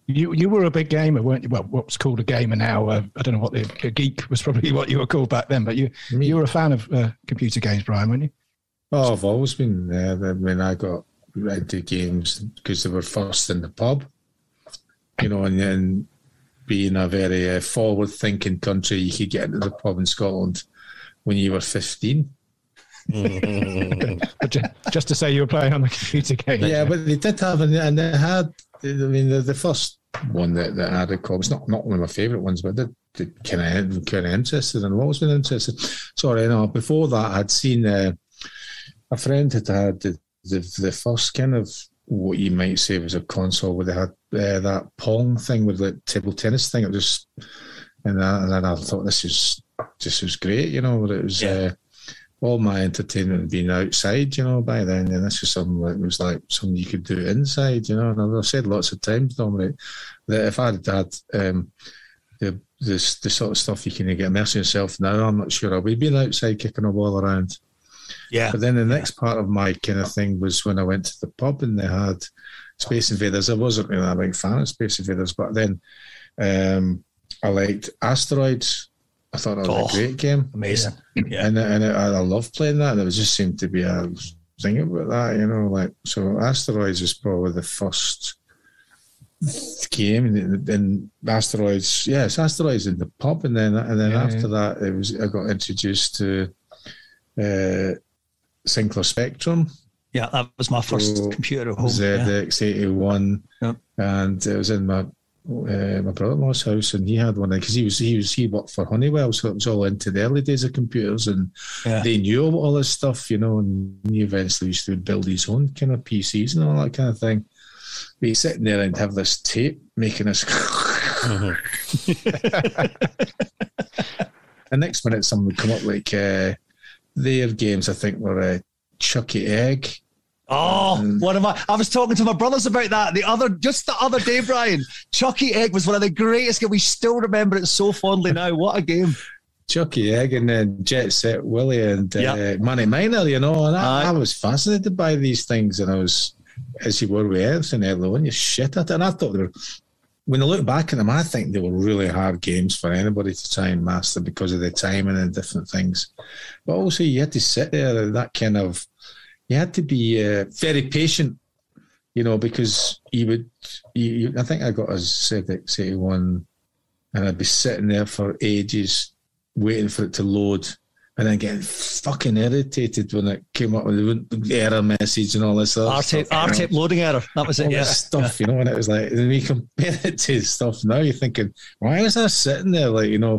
You were a big gamer, weren't you? Well, what's called a gamer now. I don't know what a geek was probably what you were called back then, but you were a fan of computer games, Brian, weren't you? Oh, I've always been there. I mean, I got into games because they were first in the pub, and then being a very forward-thinking country, you could get into the pub in Scotland when you were 15. Just to say you were playing on the computer game. Yeah, but they did have, and they had, the first one that I had a call, it's not one of my favourite ones, but they're kind of interested, and I've always been interested. Sorry, no, before that I'd seen a friend had the first kind of what you might say was a console where they had that Pong thing with the table tennis thing. It was, and then I thought this was great, it was. all my entertainment being outside, by then, and this was something that was like something you could do inside, And I've said lots of times, Dominic, that if I had the sort of stuff you can get immersed in yourself now, I'm not sure I would be outside kicking a ball around. Yeah. But then the next part of my kind of thing was when I went to the pub and they had Space Invaders. I wasn't really a big fan of Space Invaders, but then I liked Asteroids. I thought that was a great game. Amazing. Yeah. And I loved playing that. And it just seemed to be a thing about that, so Asteroids was probably the first game in Asteroids. Yes, Asteroids in the pub. And then after that, I got introduced to Sinclair Spectrum. Yeah, that was my first computer at home. ZX81. Yep. And it was in my brother-in-law's house, and he had one because he worked for Honeywell, so it was all into the early days of computers, and they knew all this stuff, and he eventually used to build his own kind of PCs and all that kind of thing. But he's sitting there and have this tape making us. The next minute, someone would come up like their games, I think, were Chucky Egg. Oh, I was talking to my brothers about that the other day, Brian. Chucky Egg was one of the greatest games. We still remember it so fondly now. What a game. Chucky Egg, and then Jet Set Willie and Money Miner, and I was fascinated by these things, and I was, as you were with everything early on, you shit at it. And I thought when I look back at them, I think they were really hard games for anybody to try and master because of the timing and different things. But also you had to sit there and that kind of, you had to be very patient, because I think I got a ZX81 and I'd be sitting there for ages waiting for it to load and then getting fucking irritated when it came up with the error message and all this stuff. R-tape loading error. That was it, stuff, and it was like, when you compare it to stuff now, you're thinking, why was I sitting there,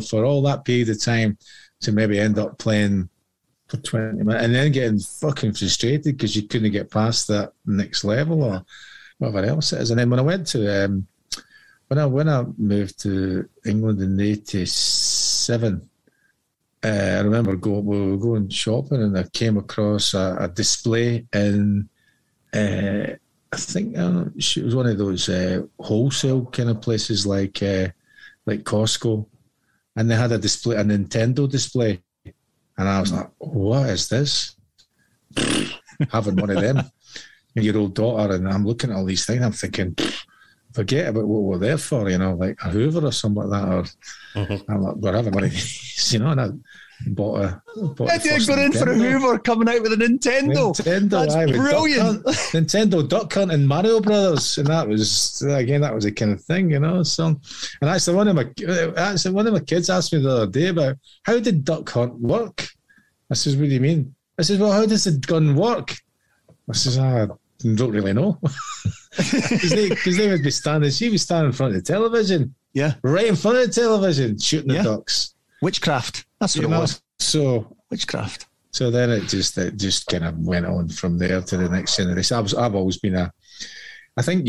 for all that period of time to maybe end up playing for 20 minutes and then getting fucking frustrated because you couldn't get past that next level or whatever else it is. And then when I went to when I moved to England in '87, I remember we were going shopping and I came across a display in I think it was one of those wholesale kind of places like Costco, and they had a Nintendo display. And I was like, what is this? Having one of them. Your old daughter, and I'm looking at all these things, I'm thinking, forget about what we're there for, like a Hoover or something like that. Or I'm like, we're having one of these, and I bought a got in for a Hoover coming out with a Nintendo. That's brilliant. Nintendo Duck Hunt and Mario Brothers, and that was the kind of thing, So, and actually, one of my kids asked me the other day about how did Duck Hunt work. I says, what do you mean? I says, well, how does the gun work? I says, I don't really know, because they would be standing. She was standing in front of the television, right in front of the television, shooting the ducks. Witchcraft. That's what it was. So witchcraft. So then it just kind of went on from there to the next generation. I've always been I think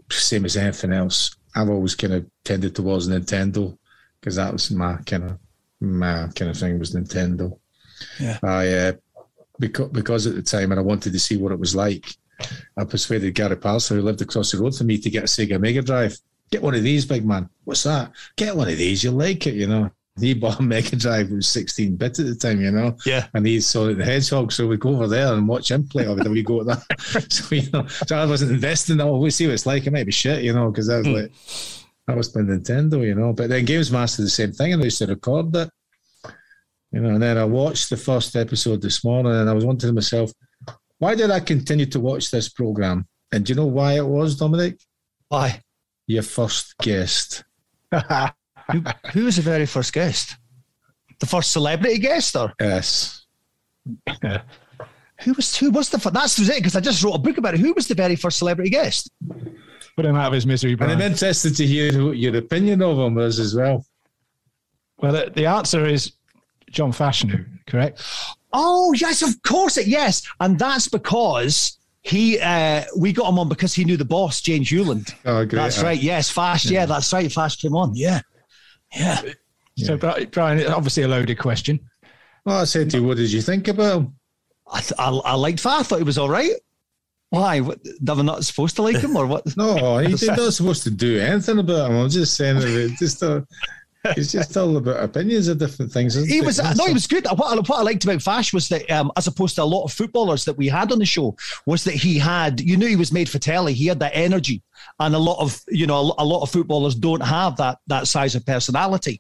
same as anything else. I've always kind of tended towards Nintendo because that was my kind of thing was Nintendo. Yeah. I because at the time and I wanted to see what it was like. I persuaded Gary Palliser, who lived across the road from me, to get a Sega Mega Drive. Get one of these, big man. What's that? Get one of these. You'll like it, He bought a Mega Drive. It was 16-bit at the time, Yeah. And he saw the Hedgehog, so we'd go over there and watch him play. Or we go at that. So I wasn't investing. We'll see what it's like. It might be shit, because I was like, that was my Nintendo, But then GamesMaster the same thing, and I used to record it. And then I watched the first episode this morning, and I was wondering to myself, why did I continue to watch this program? And do you know why it was, Dominic? Why? Your first guest. Who was the very first guest? The first celebrity guest, or? Yes. Who was the? That's it, because I just wrote a book about it. Who was the very first celebrity guest? Put him out of his misery, Brian. And I'm interested to hear what your opinion of him was as well. Well, the answer is John Fashanu, correct? Oh yes, of course yes, and that's because we got him on because he knew the boss, James Hewland. Oh, great. That's right. Yes, Fash. Yeah, that's right. Fash came on. Yeah. So, Brian, obviously a loaded question. Well, I said to you, what did you think about him? I liked that. I thought he was all right. Why? Am I not supposed to like him or what? No, he's not supposed to do anything about him. I'm just saying that it's just all about opinions of different things. He was good. What I liked about Fash was that, as opposed to a lot of footballers that we had on the show, was that he had. You knew he was made for telly. He had that energy, and a lot of footballers don't have that size of personality,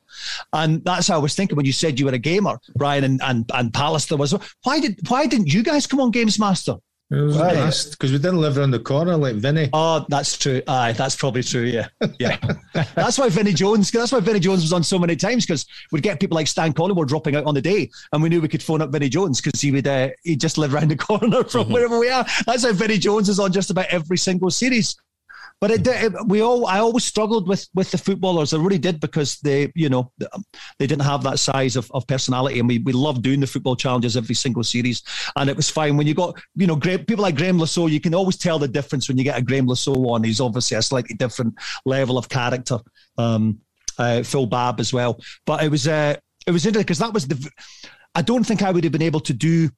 and that's how I was thinking when you said you were a gamer, Brian, and Pallister was. Why didn't you guys come on GamesMaster? Because we didn't live around the corner like Vinny. Oh, that's true. Aye, that's probably true. Yeah. That's why Vinny Jones was on so many times, because we'd get people like Stan Collymore dropping out on the day, and we knew we could phone up Vinny Jones because he'd just live around the corner from wherever we are. That's how Vinny Jones is on just about every single series. But I always struggled with the footballers. I really did, because they didn't have that size of personality, and we loved doing the football challenges every single series, and it was fine when you got people like Graham Lasso. You can always tell the difference when you get a Graham Lasso on. He's obviously a slightly different level of character. Phil Babb as well, but it was interesting because that was I don't think I would have been able to do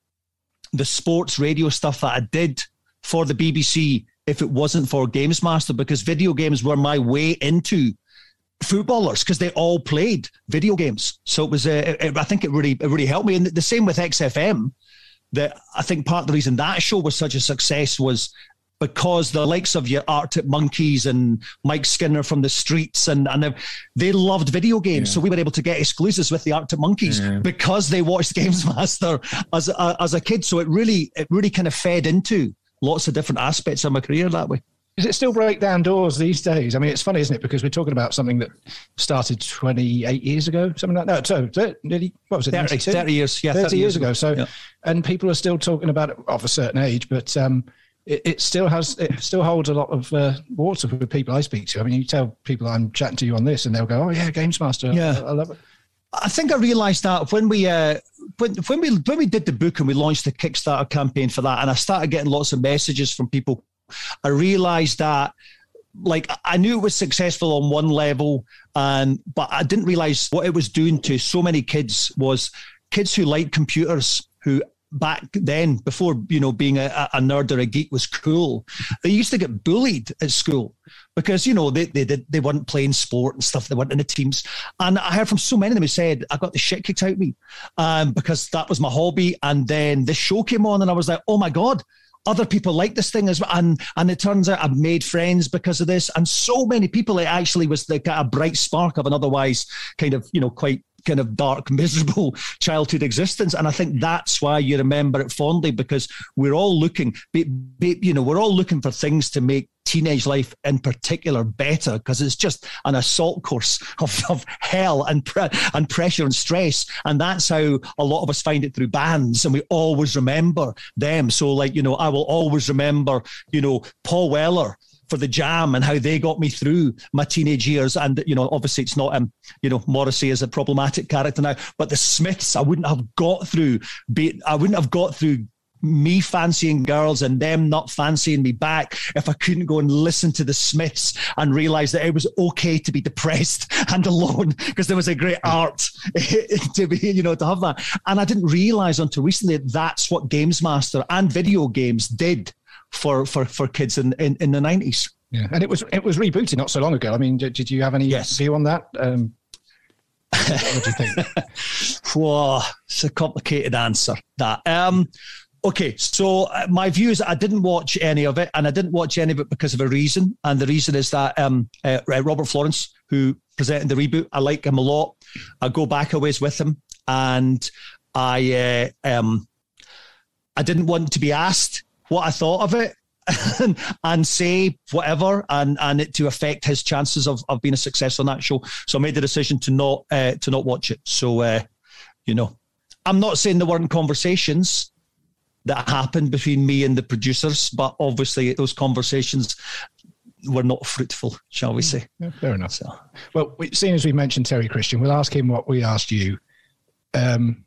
the sports radio stuff that I did for the BBC if it wasn't for GamesMaster, because video games were my way into footballers, because they all played video games. So it was, I think it really helped me. And the same with XFM, that I think part of the reason that show was such a success was because the likes of your Arctic Monkeys and Mike Skinner from the Streets, and they loved video games. Yeah. So we were able to get exclusives with the Arctic Monkeys because they watched GamesMaster as a kid. So it really kind of fed into lots of different aspects of my career that way. Does it still break down doors these days? I mean, it's funny, isn't it? Because we're talking about something that started 28 years ago, something like that. So nearly, what was it? 30 years. Yeah, 30 years ago. So, and people are still talking about it of a certain age, but it still holds a lot of water for people I speak to. I mean, you tell people I'm chatting to you on this, and they'll go, "Oh yeah, GamesMaster. Yeah, I love it." I think I realised that when we did the book and we launched the Kickstarter campaign for that, and I started getting lots of messages from people, I realised that, like, I knew it was successful on one level, but I didn't realise what it was doing to so many kids was kids who liked computers, who back then, before being a nerd or a geek was cool, they used to get bullied at school because they weren't playing sport and stuff, they weren't in the teams. And I heard from so many of them who said I got the shit kicked out of me because that was my hobby. And then this show came on and I was like, oh my god, other people like this thing as well. And it turns out I've made friends because of this. And so many people, it actually was the kind of bright spark of an otherwise kind of quite kind of dark, miserable childhood existence. And I think that's why you remember it fondly, because we're all looking, we're all looking for things to make teenage life in particular better, because it's just an assault course of hell and pressure and stress. And that's how a lot of us find it through bands, and we always remember them. So like, I will always remember, Paul Weller for the Jam and how they got me through my teenage years. And, obviously it's not, Morrissey is a problematic character now, but the Smiths, I wouldn't have got through me fancying girls and them not fancying me back if I couldn't go and listen to the Smiths and realize that it was okay to be depressed and alone, because there was a great art to be, to have that. And I didn't realize until recently that's what GamesMaster and video games did for kids in the 90s. Yeah, and it was rebooted not so long ago. I mean, did you have any view on that? What do you think? Whoa, it's a complicated answer, that. Okay, so my view is I didn't watch any of it, and I didn't watch any of it because of a reason, and the reason is that Robert Florence, who presented the reboot, I like him a lot. I go back a ways with him, and I didn't want to be asked what I thought of it and say whatever and it to affect his chances of being a success on that show. So I made the decision to not watch it. So, I'm not saying there weren't conversations that happened between me and the producers, but obviously those conversations were not fruitful, shall we say. Yeah, fair enough. So, well, seeing as we mentioned Terry Christian, we'll ask him what we asked you. I'll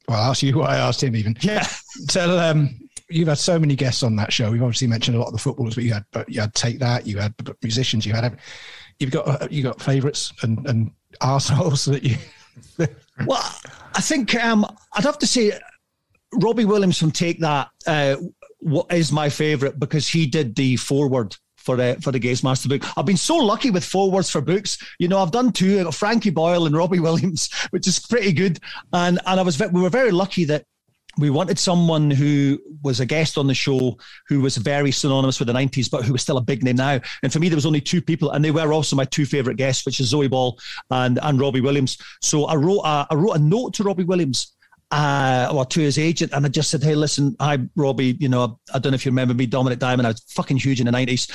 ask you what I asked him even. Yeah. Tell you've had so many guests on that show. We've obviously mentioned a lot of the footballers, but you had Take That, you had musicians, you've got favourites and arseholes that Well, I think I'd have to say Robbie Williams from Take That is my favourite because he did the foreword for the GamesMaster book. I've been so lucky with forewords for books. You know, I've done two, Frankie Boyle and Robbie Williams, which is pretty good. And we were very lucky that we wanted someone who was a guest on the show who was very synonymous with the 90s, but who was still a big name now. And for me, there was only two people, and they were also my two favourite guests, which is Zoe Ball and Robbie Williams. So I wrote a note to Robbie Williams, to his agent, and I just said, hey, listen, hi, Robbie, you know, I don't know if you remember me, Dominik Diamond, I was fucking huge in the 90s.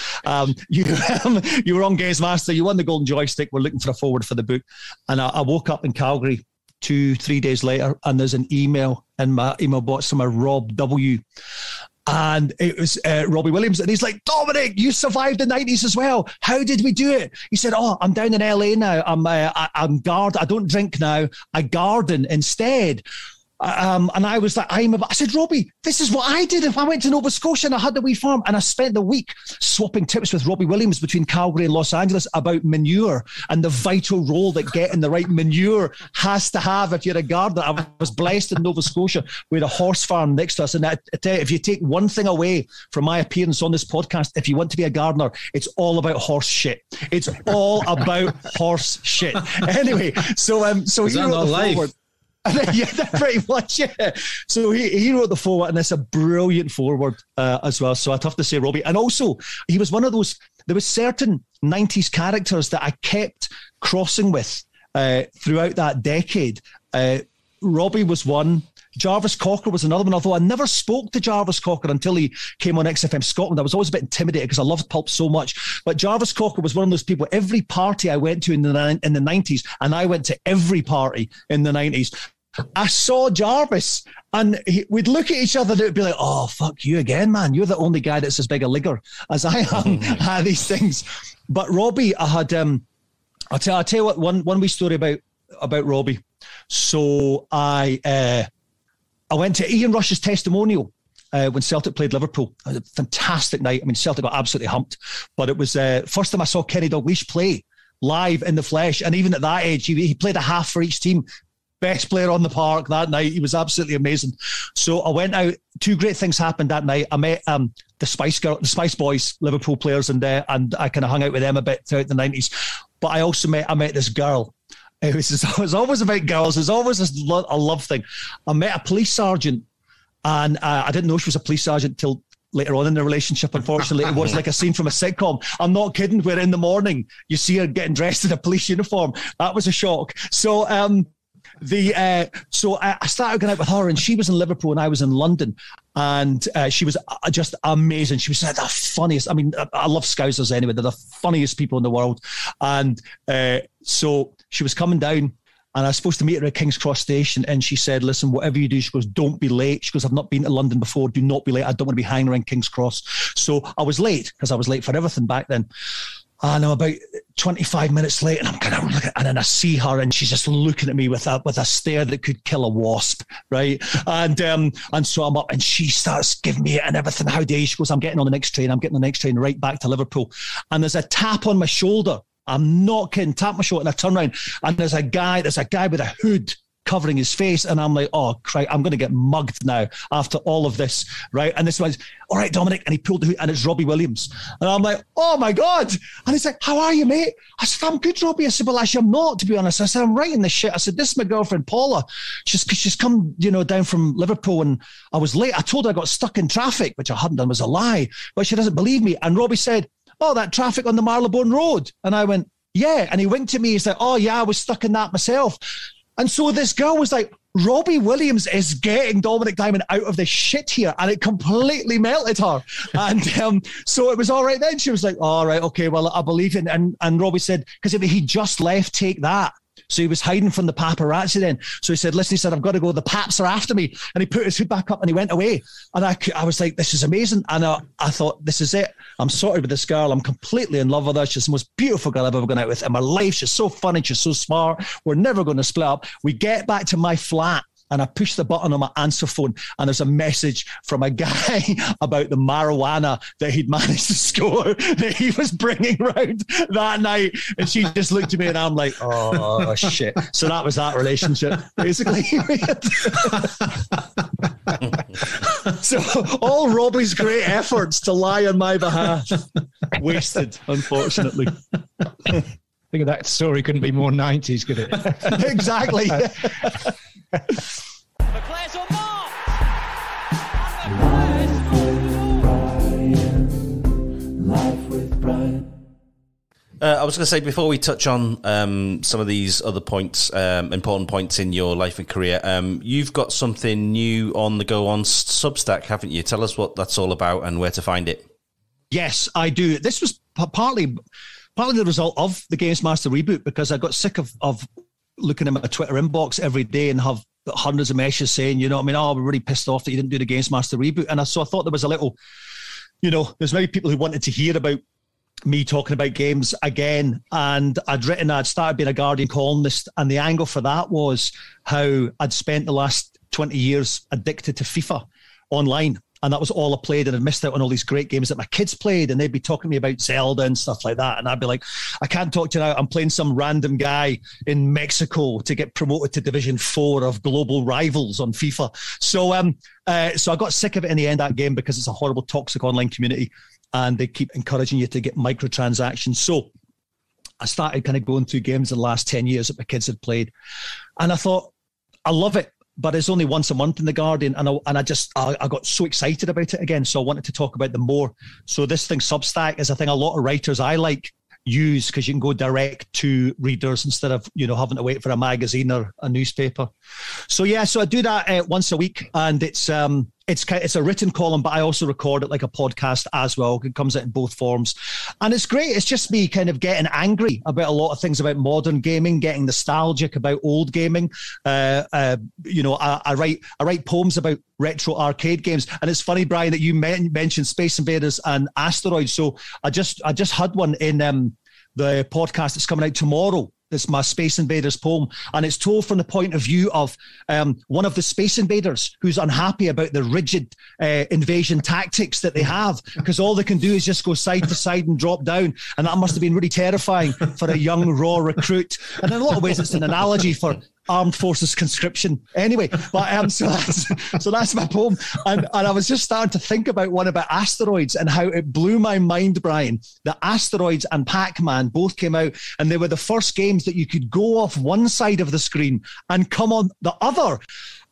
You were on GamesMaster, you won the Golden Joystick, we're looking for a forward for the book. And I woke up in Calgary 2-3 days later, and there's an email in my email box from a Rob W. And it was Robbie Williams. And he's like, Dominik, you survived the 90s as well. How did we do it? He said, I'm down in LA now. I'm guard. I don't drink now. I garden instead. And I was like, I said, Robbie, this is what I did if I went to Nova Scotia and I had a wee farm. And I spent the week swapping tips with Robbie Williams between Calgary and Los Angeles about manure and the vital role that getting the right manure has to have if you're a gardener. I was blessed in Nova Scotia with a horse farm next to us. And I tell you, if you take one thing away from my appearance on this podcast, if you want to be a gardener, it's all about horse shit. It's all about horse shit. Anyway, so he wrote the foreword. Yeah, pretty much, yeah. So he wrote the foreword, and it's a brilliant foreword as well. So I'd have to say Robbie. And also, he was one of those, there was certain 90s characters that I kept crossing with throughout that decade. Robbie was one. Jarvis Cocker was another one, although I never spoke to Jarvis Cocker until he came on XFM Scotland. I was always a bit intimidated because I loved Pulp so much. But Jarvis Cocker was one of those people, every party I went to in the 90s, and I went to every party in the 90s, I saw Jarvis, and we'd look at each other and it would be like, oh, fuck you again, man. You're the only guy that's as big a ligger as I am. These things. But Robbie, I had, I'll tell you what, one wee story about Robbie. So I went to Ian Rush's testimonial when Celtic played Liverpool. It was a fantastic night. I mean, Celtic got absolutely humped, but it was first time I saw Kenny Dalglish play live in the flesh. And even at that age, he played a half for each team. Best player on the park that night. He was absolutely amazing. So I went out. Two great things happened that night. I met the Spice Boys, Liverpool players, and I kind of hung out with them a bit throughout the 90s. But I also met this girl. It was always about girls. It was always a love thing. I met a police sergeant, and I didn't know she was a police sergeant till later on in the relationship. Unfortunately, it was like a scene from a sitcom. I'm not kidding. Where in the morning you see her getting dressed in a police uniform. That was a shock. So so I started going out with her, and she was in Liverpool and I was in London, and she was just amazing. She was the funniest. I mean, I love Scousers anyway. They're the funniest people in the world. And so she was coming down, and I was supposed to meet her at King's Cross Station, and she said, listen, whatever you do, she goes, don't be late. She goes, I've not been to London before. Do not be late. I don't want to be hanging around King's Cross. So I was late because I was late for everything back then. And I'm about 25 minutes late, and I'm kind of looking, and then I see her, and she's just looking at me with a stare that could kill a wasp, right? And so I'm up, and she starts giving me it and everything. How dare you? She goes, I'm getting on the next train. I'm getting on the next train right back to Liverpool. And there's a tap on my shoulder. I'm not kidding. Tap my shoulder, and I turn around, and there's a guy with a hood covering his face, and I'm like, oh, Christ, I'm going to get mugged now after all of this, right? And this one's, all right, Dominik, and he pulled the hood, and it's Robbie Williams. And I'm like, oh my God. And he's like, how are you, mate? I said, I'm good, Robbie. I said, well, actually, I'm not, to be honest. I said, I'm writing this shit. I said, this is my girlfriend, Paula. She's come, down from Liverpool, and I was late. I told her I got stuck in traffic, which I hadn't done, was a lie, but she doesn't believe me. And Robbie said, oh, that traffic on the Marylebone Road. And I went, yeah. And he winked at me. He's like, oh yeah, I was stuck in that myself. And so this girl was like, Robbie Williams is getting Dominik Diamond out of the shit here. And it completely melted her. And so it was all right then. She was like, all right, okay, well, I believe in. And Robbie said, because he just left Take That. So he was hiding from the paparazzi then. So he said, listen, he said, I've got to go. The paps are after me. And he put his hood back up and he went away. And I was like, this is amazing. And I thought, this is it. I'm sorted with this girl. I'm completely in love with her. She's the most beautiful girl I've ever gone out with in my life. She's so funny. She's so smart. We're never going to split up. We get back to my flat and I push the button on my answer phone, and there's a message from a guy about the marijuana that he'd managed to score that he was bringing round that night. And she just looked at me, and I'm like, oh, shit. So that was that relationship, basically. So all Robbie's great efforts to lie on my behalf, wasted, unfortunately. I think that story couldn't be more 90s, could it? Exactly. I was going to say, before we touch on some of these other points, important points in your life and career, you've got something new on the go on Substack, haven't you? Tell us what that's all about and where to find it. Yes, I do. This was partly the result of the GamesMaster reboot, because I got sick of looking at my Twitter inbox every day and have hundreds of messages saying, you know what I mean, oh, we're really pissed off that you didn't do the GamesMaster reboot. And so I thought there was a little, you know, there's maybe people who wanted to hear about me talking about games again. And I'd started being a Guardian columnist, and the angle for that was how I'd spent the last 20 years addicted to FIFA online. And that was all I played, and I'd missed out on all these great games that my kids played, and they'd be talking to me about Zelda and stuff like that. And I'd be like, I can't talk to you now. I'm playing some random guy in Mexico to get promoted to Division 4 of global rivals on FIFA. So I got sick of it in the end, that game, because it's a horrible, toxic online community, and they keep encouraging you to get microtransactions. So I started kind of going through games in the last 10 years that my kids had played. And I thought, I love it, but it's only once a month in the Guardian, and I got so excited about it again, so I wanted to talk about them more. So this thing, Substack, is a thing a lot of writers I like use, because you can go direct to readers instead of, you know, having to wait for a magazine or a newspaper. So I do that once a week, and it's a written column, but I also record it like a podcast as well. It comes out in both forms, and it's great. It's just me kind of getting angry about a lot of things about modern gaming, getting nostalgic about old gaming. You know, I write poems about retro arcade games, and it's funny, Brian, that you mentioned Space Invaders and Asteroids. So I just had one in the podcast that's coming out tomorrow. It's my Space Invaders poem, and it's told from the point of view of one of the Space Invaders who's unhappy about the rigid invasion tactics that they have, because all they can do is just go side to side and drop down, and that must have been really terrifying for a young raw recruit. And in a lot of ways, it's an analogy for armed forces conscription. Anyway, but so that's my poem, and I was just starting to think about one about asteroids and how it blew my mind, Brian, that Asteroids and Pac-Man both came out, and they were the first games that you could go off one side of the screen and come on the other.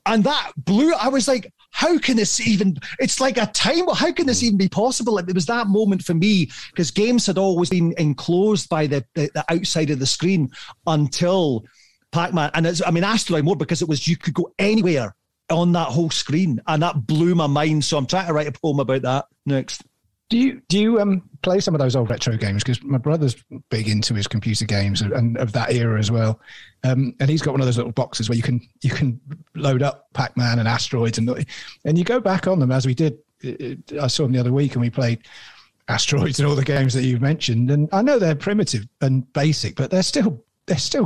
And that blew, I was like, how can this even, it's like a time, how can this even be possible? It was that moment for me, because games had always been enclosed by the outside of the screen until Pac-Man. And Asteroid more, because it was, you could go anywhere on that whole screen, and that blew my mind. So I'm trying to write a poem about that next. Do you play some of those old retro games? Because my brother's big into his computer games and of that era as well. And he's got one of those little boxes where you can load up Pac-Man and Asteroids, and you go back on them, as we did. I saw them the other week, and we played Asteroids and all the games that you've mentioned. And I know they're primitive and basic, but they're still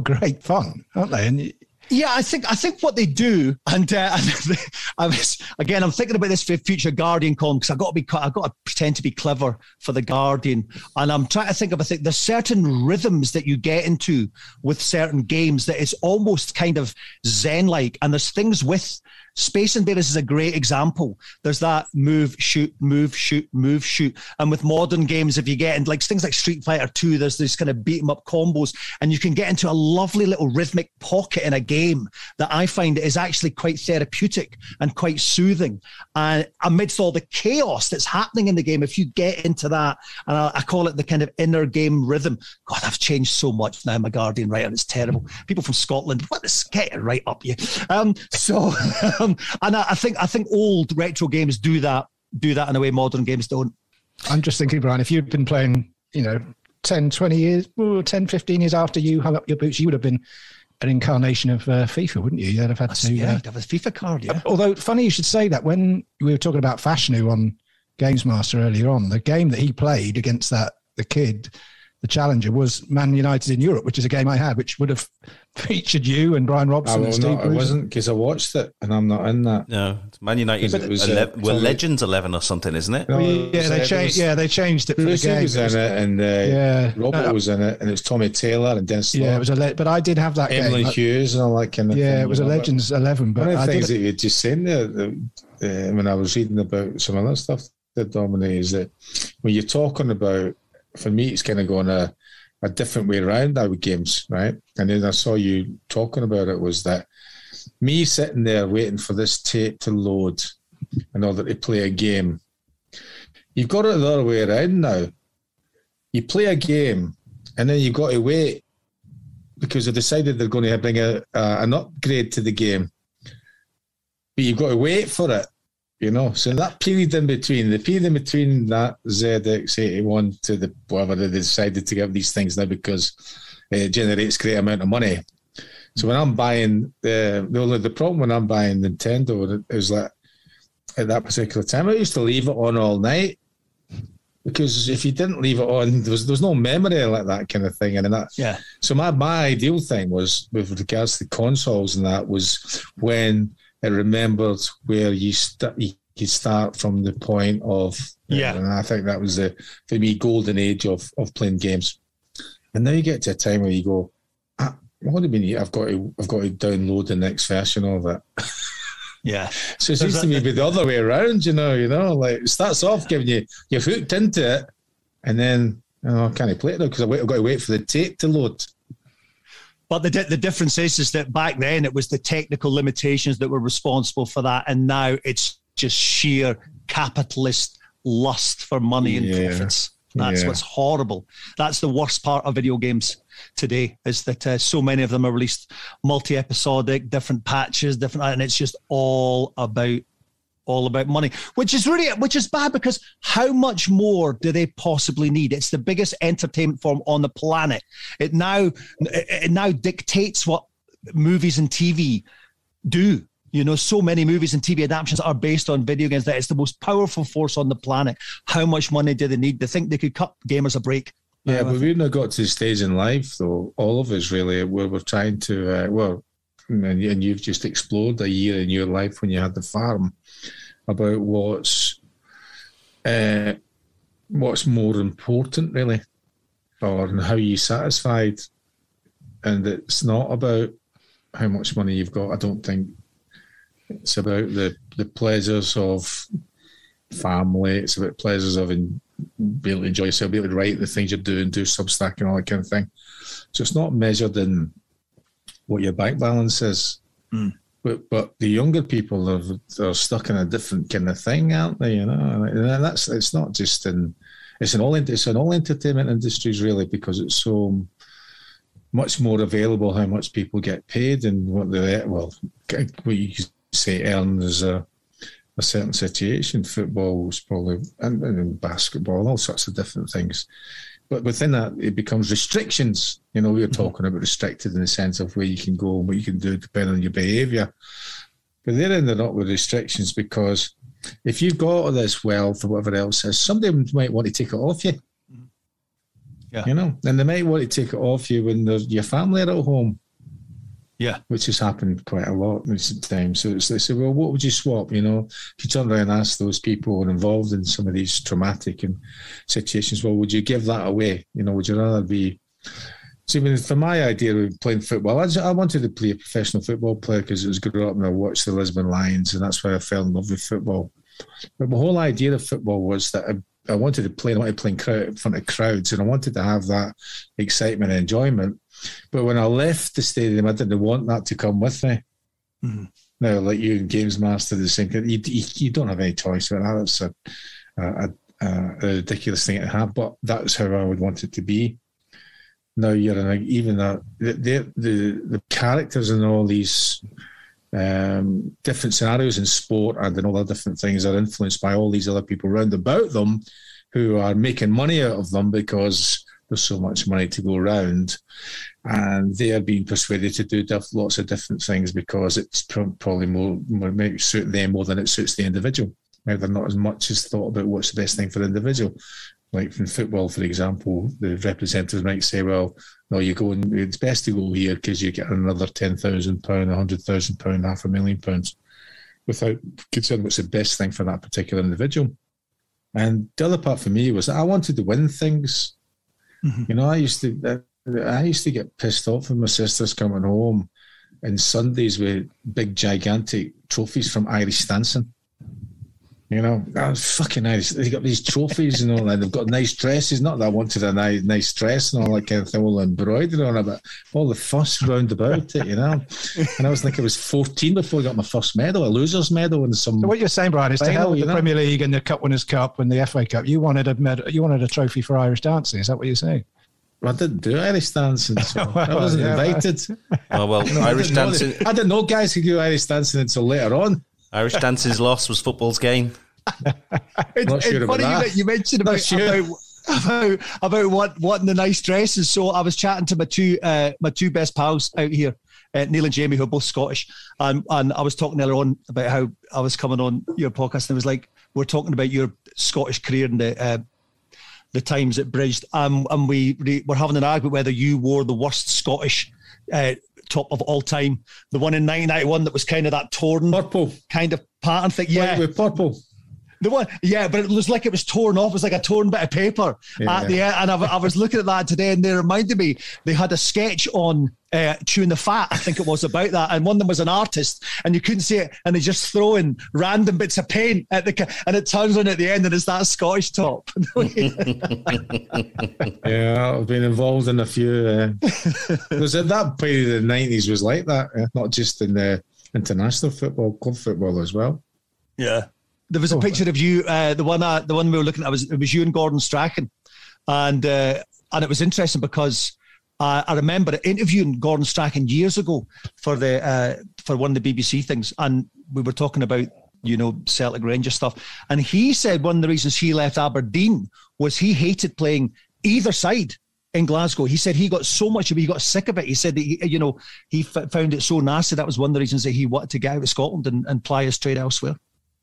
great fun, aren't they? And yeah, I think what they do, and I'm thinking about this for future Guardian column, because I've got to pretend to be clever for the Guardian, and I'm trying to think of there's certain rhythms that you get into with certain games that is almost kind of Zen-like, and there's things with Space Invaders is a great example. There's that move, shoot, move, shoot, move, shoot. And with modern games, if you get in like things like Street Fighter 2, there's these kind of beat 'em up combos, and you can get into a lovely little rhythmic pocket in a game that I find is actually quite therapeutic and quite soothing. And amidst all the chaos that's happening in the game, if you get into that, and I call it the kind of inner game rhythm. God, I've changed so much now. I'm a Guardian writer. It's terrible. People from Scotland, what is getting right up you? And I think old retro games do that in a way modern games don't. I'm just thinking, Brian, if you'd been playing, 10, 20 years, 10, 15 years after you hung up your boots, you would have been an incarnation of FIFA, wouldn't you? You'd have had to... Yeah, you'd have a FIFA card, yeah. Although, funny you should say that. When we were talking about Fashnu on GamesMaster earlier on, the game that he played against the kid, the challenger, was Man United in Europe, which is a game I had, which would have featured you and Brian Robson and Steve Bruce. I wasn't, because I watched it and I'm not in that. No, it's Man United. It was Legends 11 or something, isn't it? No, they changed it for Bruce the game. was in it, and Robert was in it, and it was Tommy Taylor and Dennis. Yeah, it was but I did have that Emily game. Hughes and all that kind of thing. Yeah, it was a Legends 11. But one of the things that you just saying there, when I was reading about some other stuff that Dominik, is that when you're talking about, for me, it's kind of going a different way around now with games, right? And then I saw you talking about it, was that me sitting there waiting for this tape to load in order to play a game. You've got it the other way around now. You play a game and then you've got to wait because they decided they're going to bring an upgrade to the game. But you've got to wait for it. So that period in between, that ZX81 to the whatever they decided to give these things now because it generates a great amount of money. So when I'm buying the problem when I'm buying Nintendo is that at that particular time I used to leave it on all night, because if you didn't leave it on, there was no memory like that kind of thing. So my ideal thing was, with regards to consoles and that, was when it remembered where you start from the point of, and I think that was for me, golden age of playing games. And now you get to a time where you go, what do you mean I've got to download the next version of it? Yeah. So it seems to me be the other way around, like it starts off giving you're hooked into it, and then can I play it now because I've got to wait for the tape to load. But the difference is that back then it was the technical limitations that were responsible for that, and now it's just sheer capitalist lust for money and profits. That's what's horrible. That's the worst part of video games today, is that so many of them are released multi-episodic, different patches, and it's just all about money, which is bad, because how much more do they possibly need? It's the biggest entertainment form on the planet. It now dictates what movies and TV do. So many movies and TV adaptations are based on video games that it's the most powerful force on the planet. How much money do they need? They think they could cut gamers a break. Yeah, but we've not got to the stage in life, though, all of us really, where we're trying to, and you've just explored a year in your life when you had the farm, about what's more important, really, or how you satisfied. And it's not about how much money you've got, I don't think. It's about the pleasures of family. It's about pleasures of being able to enjoy yourself, be able to write the things you're doing, do Substack and all that kind of thing. So it's not measured in what your bank balance is. But the younger people are stuck in a different kind of thing, aren't they? And it's not just it's an all entertainment industries, really, because it's so much more available how much people get paid and what you say earn is a certain situation. Football is probably, and basketball, all sorts of different things. But within that, it becomes restrictions. We were talking about restricted in the sense of where you can go and what you can do depending on your behaviour. But they're ended up with restrictions because if you've got all this wealth or whatever else is, somebody might want to take it off you. Yeah. And they might want to take it off you when your family are at home. Yeah. Which has happened quite a lot in recent times. So they say, well, what would you swap? If you turn around and ask those people who are involved in some of these traumatic situations, well, would you give that away? Would you rather be... See, for my idea of playing football, I wanted to be a professional football player because it was growing up and I watched the Lisbon Lions, and that's why I fell in love with football. But the whole idea of football was that I wanted to play in front of crowds, and I wanted to have that excitement and enjoyment. But when I left the stadium, I didn't want that to come with me. Mm-hmm. Now, like you and GamesMaster, the same thing. You don't have any choice about that. That's a ridiculous thing to have, but that's how I would want it to be. Now you're in the characters in all these different scenarios in sport and in all the different things are influenced by all these other people round about them who are making money out of them because there's so much money to go around, and they are being persuaded to do lots of different things because it's probably maybe suit them more than it suits the individual. Maybe they're not as much as thought about what's the best thing for the individual. Like in football, for example, the representatives might say, well, no, you go and it's best to go here because you get another £10,000, £100,000, £500,000, without considering what's the best thing for that particular individual. And the other part for me was that I wanted to win things. Mm-hmm. You know, I used to get pissed off when my sisters coming home on Sundays with big, gigantic trophies from Irish dancing. You know, fucking Irish. They got these trophies and all that. They've got nice dresses. Not that I wanted a nice dress and all that kind of thing, all embroidered on it, but all the fuss round about it, you know. And I was like, I was 14 before I got my first medal, a loser's medal, and some. So what you're saying, Brian, is to hell with the Premier League and the Cup Winners' Cup and the FA Cup. You wanted a medal. You wanted a trophy for Irish dancing. Is that what you're saying? Well, I didn't do Irish dancing, so I wasn't invited. Irish dancing. I didn't know guys could do Irish dancing until later on. Irish dancing's loss was football's gain. It's sure funny that. you mentioned about wanting the nice dresses. So I was chatting to my two best pals out here, Neil and Jamie, who are both Scottish, and I was talking earlier on about how I was coming on your podcast, and it was like we're talking about your Scottish career and the times it bridged, and we were having an argument whether you wore the worst Scottish top of all time, the one in 1991 that was kind of that torn purple kind of pattern thing. Yeah, with purple. The one, yeah, but it was like it was torn off. It was like a torn bit of paper at the end. And I was looking at that today, and they reminded me they had a sketch on Chewing the Fat, I think it was, about that. And one of them was an artist, and you couldn't see it, and they just throw in random bits of paint at and it turns on at the end, and it's that Scottish top. Yeah, I've been involved in a few. Because at that period of the 90s was like that, not just in the international football, club football as well. Yeah. There was a picture of you, the one we were looking at, it was you and Gordon Strachan, and it was interesting because I remember interviewing Gordon Strachan years ago for one of the BBC things, and we were talking about Celtic Rangers stuff, and he said one of the reasons he left Aberdeen was he hated playing either side in Glasgow. He said he got so much of it, he got sick of it. He said that he found it so nasty. That was one of the reasons that he wanted to get out of Scotland and ply his trade elsewhere.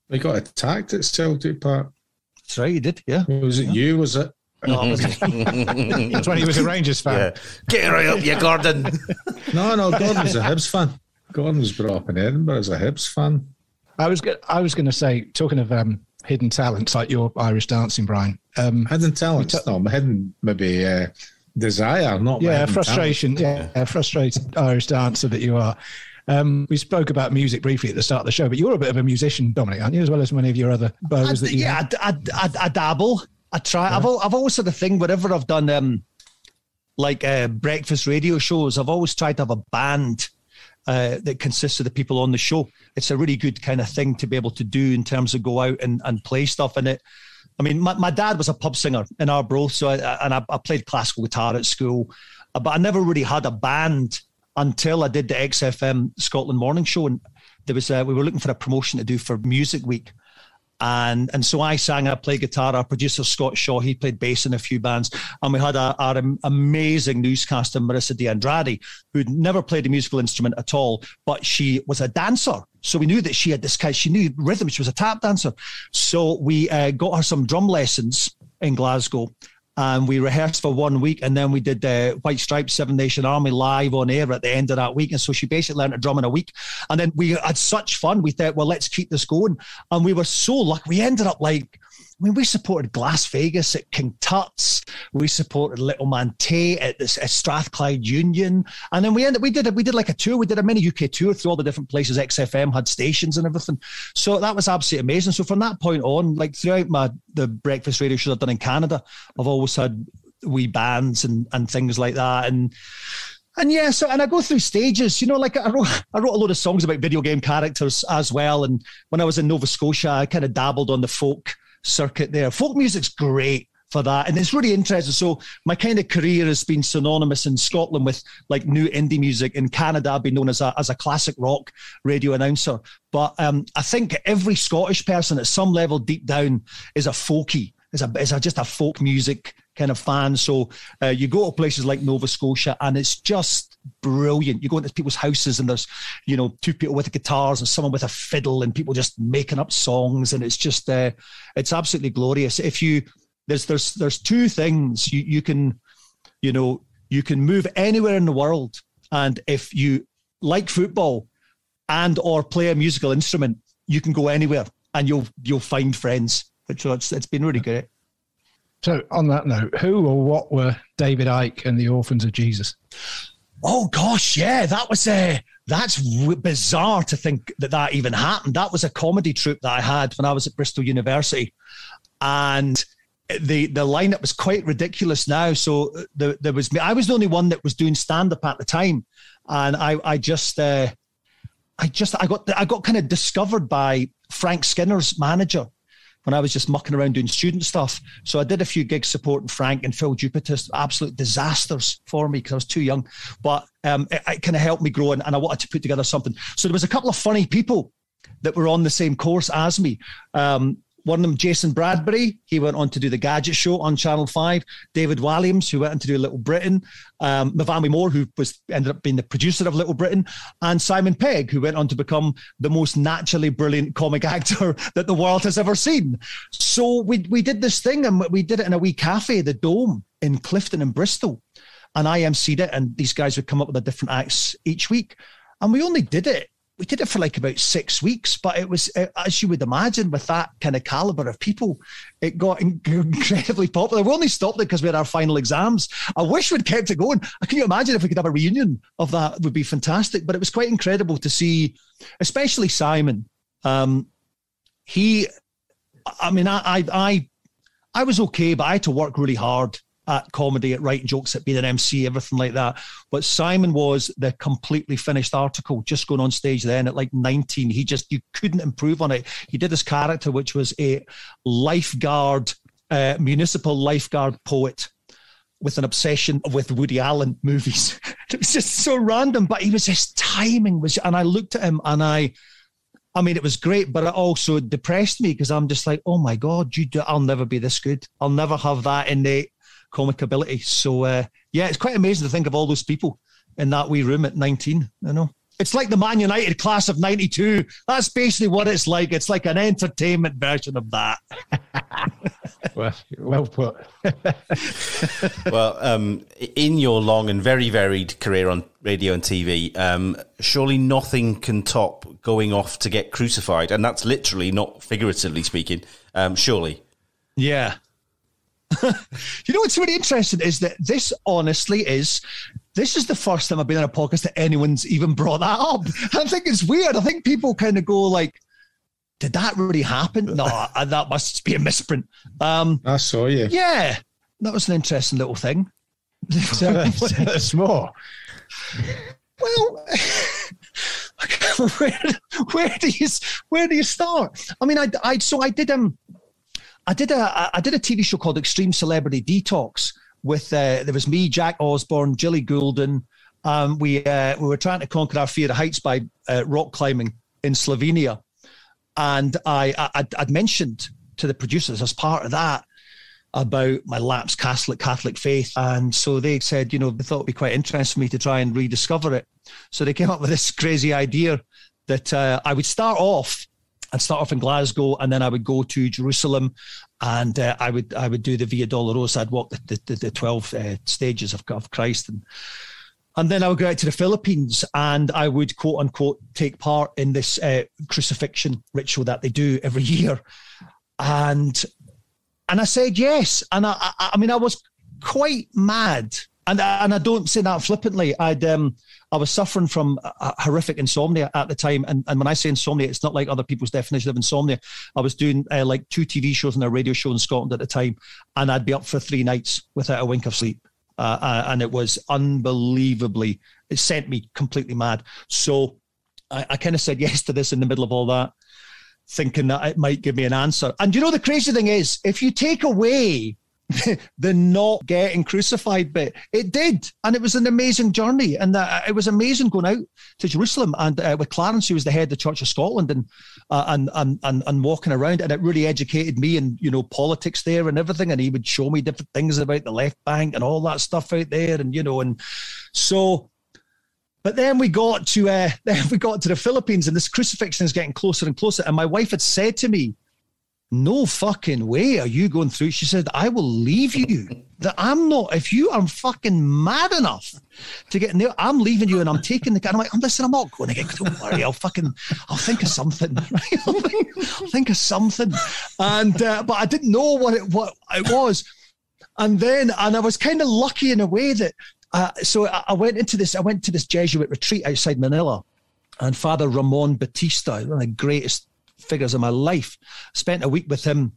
He got attacked at Celtic Park. That's right, he did, yeah. Was it you, was it? No, that's when he was a Rangers fan. Yeah. Get right up, you Gordon. No, Gordon was a Hibs fan. Gordon was brought up in Edinburgh as a Hibs fan. I was going to say, talking of hidden talents like your Irish dancing, Brian. Hidden talents? No, hidden maybe desire, not frustration. Talent. Yeah, frustrated Irish dancer that you are. We spoke about music briefly at the start of the show, but you're a bit of a musician, Dominik, aren't you? As well as many of your other bows that you have. I dabble. I try. Yeah. I've always had a thing. Whenever I've done breakfast radio shows, I've always tried to have a band that consists of the people on the show. It's a really good kind of thing to be able to do in terms of go out and play stuff in it. I mean, my dad was a pub singer in Arbroath, so I played classical guitar at school, but I never really had a band until I did the XFM Scotland morning show, and there was we were looking for a promotion to do for Music Week, and so I sang, I played guitar. Our producer Scott Shaw, he played bass in a few bands, and we had our amazing newscaster Marissa De Andrade, who'd never played a musical instrument at all, but she was a dancer. So we knew that she had this kind. She knew rhythm. She was a tap dancer. So we got her some drum lessons in Glasgow. And we rehearsed for 1 week, and then we did the White Stripes Seven Nation Army live on air at the end of that week. And so she basically learned to drum in a week. And then we had such fun. We thought, well, let's keep this going. And we were so lucky. We ended up we supported Glas Vegas at King Tut's. We supported Little Mantay at Strathclyde Union. And then we did like a tour. We did a mini UK tour through all the different places XFM had stations and everything. So that was absolutely amazing. So from that point on, like throughout the breakfast radio shows I've done in Canada, I've always had wee bands and things like that. And yeah, so, and I go through stages, like I wrote a load of songs about video game characters as well. And when I was in Nova Scotia, I kind of dabbled on the folk circuit there. Folk music's great for that, and it's really interesting. So my kind of career has been synonymous in Scotland with like new indie music. In Canada, I've been known as a classic rock radio announcer. But I think every Scottish person at some level deep down is a folkie, is just a folk music kind of fan. So you go to places like Nova Scotia and it's just brilliant. You go into people's houses and there's, two people with guitars and someone with a fiddle and people just making up songs. And it's just, it's absolutely glorious. If you there's two things you can move anywhere in the world, and if you like football and or play a musical instrument, you can go anywhere and you'll find friends. It's been really great. So on that note, who or what were David Icke and the Orphans of Jesus? Oh gosh, yeah, that's bizarre to think that even happened. That was a comedy troupe that I had when I was at Bristol University, and the lineup was quite ridiculous now. So there was me. I was the only one that was doing stand up at the time, and I got kind of discovered by Frank Skinner's manager when I was just mucking around doing student stuff. So I did a few gigs supporting Frank and Phil Jupitus, absolute disasters for me because I was too young. But it kind of helped me grow, and I wanted to put together something. So there was a couple of funny people that were on the same course as me. One of them, Jason Bradbury, he went on to do the Gadget Show on Channel 5. David Williams, who went on to do Little Britain. Mavami Moore, who ended up being the producer of Little Britain. And Simon Pegg, who went on to become the most naturally brilliant comic actor that the world has ever seen. So we did this thing, and we did it in a wee cafe, the Dome, in Clifton in Bristol. And I emceed it, and these guys would come up with a different acts each week. And we did it for like about 6 weeks, but it was, as you would imagine, with that kind of caliber of people, it got incredibly popular. We only stopped it because we had our final exams. I wish we'd kept it going. Can you imagine if we could have a reunion of that? It would be fantastic. But it was quite incredible to see, especially Simon. I was okay, but I had to work really hard at comedy, at writing jokes, at being an MC, everything like that. But Simon was the completely finished article, just going on stage then at like 19. You couldn't improve on it. He did this character, which was a lifeguard, municipal lifeguard poet with an obsession with Woody Allen movies. It was just so random, but his timing was, and I looked at him and I mean, it was great, but it also depressed me because I'm just like, oh my God, I'll never be this good. I'll never have that innate comic ability. So it's quite amazing to think of all those people in that wee room at 19. I know it's like the Man United class of 92. That's basically what it's like. It's like an entertainment version of that. well put. Well, in your long and very varied career on radio and TV, surely nothing can top going off to get crucified, and that's literally, not figuratively speaking. Surely, yeah. You know what's really interesting is that this is the first time I've been on a podcast that anyone's even brought that up. I think it's weird. I think people kind of go like, did that really happen? No, that must be a misprint. I saw you. Yeah, that was an interesting little thing. Tell us more. Well, where do you start? I mean, I did a TV show called Extreme Celebrity Detox with there was me, Jack Osborne, Gilly Goulden. We were trying to conquer our fear of heights by rock climbing in Slovenia, and I'd mentioned to the producers as part of that about my lapsed Catholic faith, and so they said, they thought it'd be quite interesting for me to try and rediscover it. So they came up with this crazy idea that I would start off in Glasgow, and then I would go to Jerusalem, and I would do the Via Dolorosa. I'd walk the 12 stages of Christ, and then I would go out to the Philippines, and I would quote unquote take part in this crucifixion ritual that they do every year, and I said yes, and I mean I was quite mad, and I don't say that flippantly. I was suffering from a horrific insomnia at the time. And when I say insomnia, it's not like other people's definition of insomnia. I was doing like 2 TV shows and a radio show in Scotland at the time. And I'd be up for 3 nights without a wink of sleep. And it was unbelievably, it sent me completely mad. So I kind of said yes to this in the middle of all that, thinking that it might give me an answer. And the crazy thing is, if you take away the not getting crucified bit, it did, and it was an amazing journey, and it was amazing going out to Jerusalem and with Clarence, who was the head of the Church of Scotland, and walking around, and it really educated me in politics there and everything, and he would show me different things about the left bank and all that stuff out there, and so. But then we got to the Philippines, and this crucifixion is getting closer and closer, and my wife had said to me, no fucking way are you going through. She said, I will leave you. That I'm not, if you are fucking mad enough to get in there, I'm leaving you and I'm taking the car. I'm like, listen, I'm not going to get, don't worry, I'll think of something. Right? I'll think of something. And, but I didn't know what it was. And I was kind of lucky in a way that, so I went to this Jesuit retreat outside Manila, and Father Ramon Batista, one of the greatest figures of my life, spent a week with him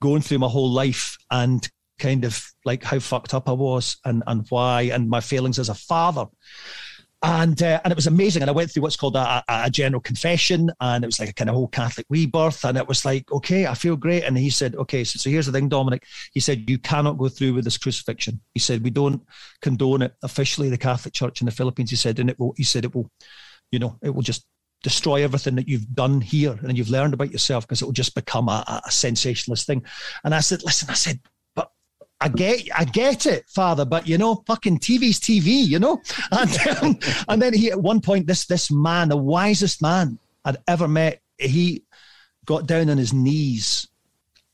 going through my whole life and kind of like how fucked up I was and why, and my failings as a father. And it was amazing. And I went through what's called a general confession, and it was like a kind of whole Catholic rebirth. And it was like, okay, I feel great. And he said, okay, so here's the thing, Dominik. He said, you cannot go through with this crucifixion. He said, we don't condone it officially, the Catholic Church in the Philippines. He said, it will just destroy everything that you've done here and you've learned about yourself, because it will just become a sensationalist thing. And I said, listen, but I get it, Father, but fucking TV's TV, And then he, at one point, this man, the wisest man I'd ever met, he got down on his knees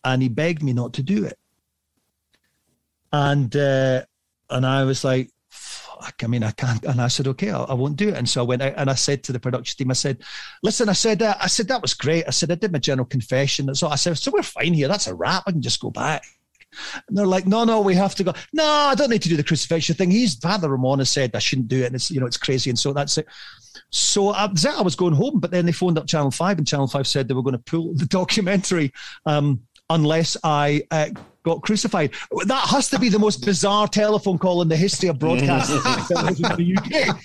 and he begged me not to do it. And I was like, I can't. And I said, okay, I won't do it. And so I went out and I said to the production team, I said, listen, I said, that was great. I said, I did my general confession. So I said, so we're fine here. That's a wrap. I can just go back. And they're like, no, we have to go. No, I don't need to do the crucifixion thing. Father Ramon has said I shouldn't do it. And it's, it's crazy. And so that's it. So I was going home, but then they phoned up Channel 5 and Channel 5 said they were going to pull the documentary unless I got crucified. That has to be the most bizarre telephone call in the history of broadcasting in the UK.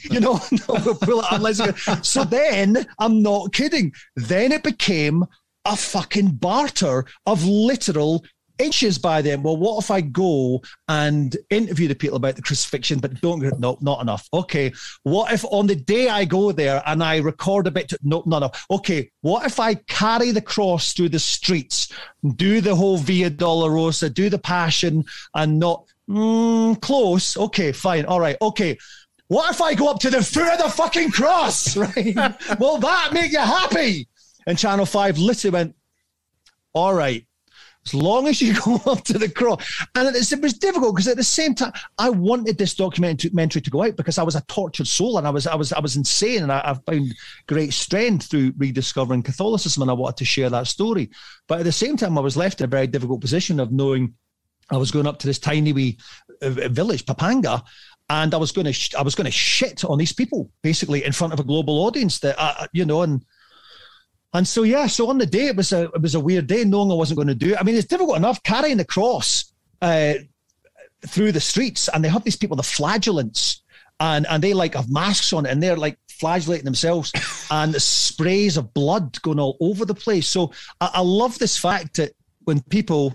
We'll pull it unless. So then, I'm not kidding. Then it became a fucking barter of literal inches by them. Well, what if I go and interview the people about the crucifixion, but no, not enough. Okay. What if on the day I go there and I record a bit? No, not enough. Okay. What if I carry the cross through the streets, do the whole Via Dolorosa, do the Passion, and not close? Okay, fine. All right. Okay. What if I go up to the foot of the fucking cross? Right? Will that make you happy? And Channel 5 literally went, all right, as long as you go up to the cross. And it was difficult because at the same time, I wanted this documentary to go out because I was a tortured soul and I was insane, and I found great strength through rediscovering Catholicism, and I wanted to share that story. But at the same time, I was left in a very difficult position of knowing I was going up to this tiny wee village, Pampanga, and I was going to shit on these people basically in front of a global audience that And so, so on the day, it was a weird day, knowing I wasn't going to do it. I mean, it's difficult enough carrying the cross through the streets, and they have these people, the flagellants, and they like have masks on, and they're like flagellating themselves, and the sprays of blood going all over the place. So I love this fact that when people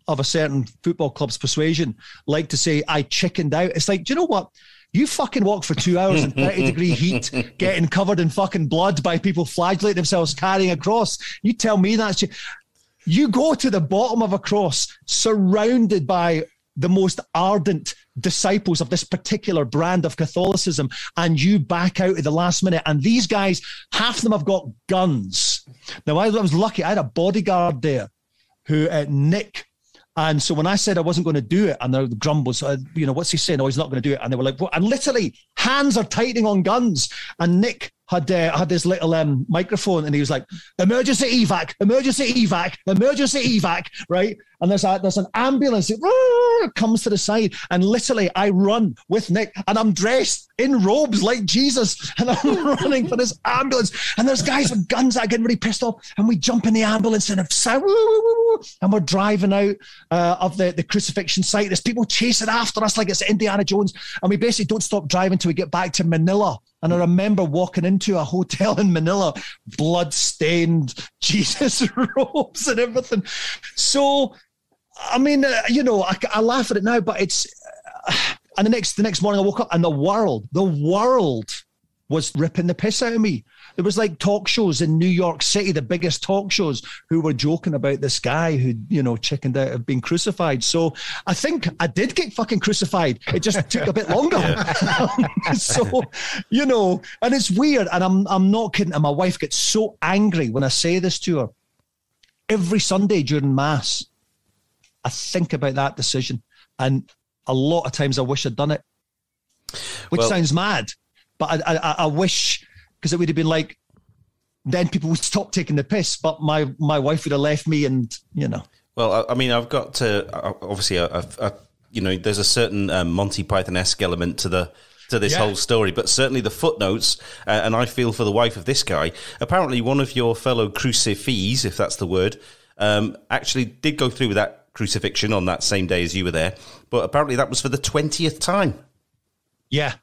of a certain football club's persuasion like to say, I chickened out, it's like, do you know what? You fucking walk for 2 hours in 30-degree heat, getting covered in fucking blood by people flagellating themselves, carrying a cross. You tell me that's you go to the bottom of a cross, surrounded by the most ardent disciples of this particular brand of Catholicism, and you back out at the last minute. And these guys, half of them have got guns. Now, I was lucky. I had a bodyguard there who, Nick. And so when I said I wasn't going to do it, and the grumbles, what's he saying? Oh, he's not going to do it. And they were like, what? And literally hands are tightening on guns. And Nick had this little microphone, and he was like, emergency evac, right? And there's an ambulance that comes to the side, and literally I run with Nick, and I'm dressed in robes like Jesus, and I'm running for this ambulance, and there's guys with guns that are getting really pissed off, and we jump in the ambulance, and we're driving out of the crucifixion site. There's people chasing after us like it's Indiana Jones, and we basically don't stop driving till we get back to Manila. And I remember walking into a hotel in Manila, blood-stained Jesus robes and everything. So, I mean, I laugh at it now, but it's... and the next morning I woke up and the world was ripping the piss out of me. There was like talk shows in New York City, the biggest talk shows, who were joking about this guy who, chickened out of being crucified. So I think I did get fucking crucified. It just took a bit longer. So, and it's weird. And I'm not kidding. And my wife gets so angry when I say this to her. every Sunday during Mass, I think about that decision. And a lot of times I wish I'd done it, which sounds mad, but I wish, because it would have been like, then people would stop taking the piss, but my wife would have left me, and, you know. Well, I mean, I've got to, obviously, you know, there's a certain Monty Python-esque element to this whole story, but certainly the footnotes, and I feel for the wife of this guy. Apparently, one of your fellow crucifix, if that's the word, actually did go through with that crucifixion on that same day as you were there, but apparently that was for the 20th time. Yeah.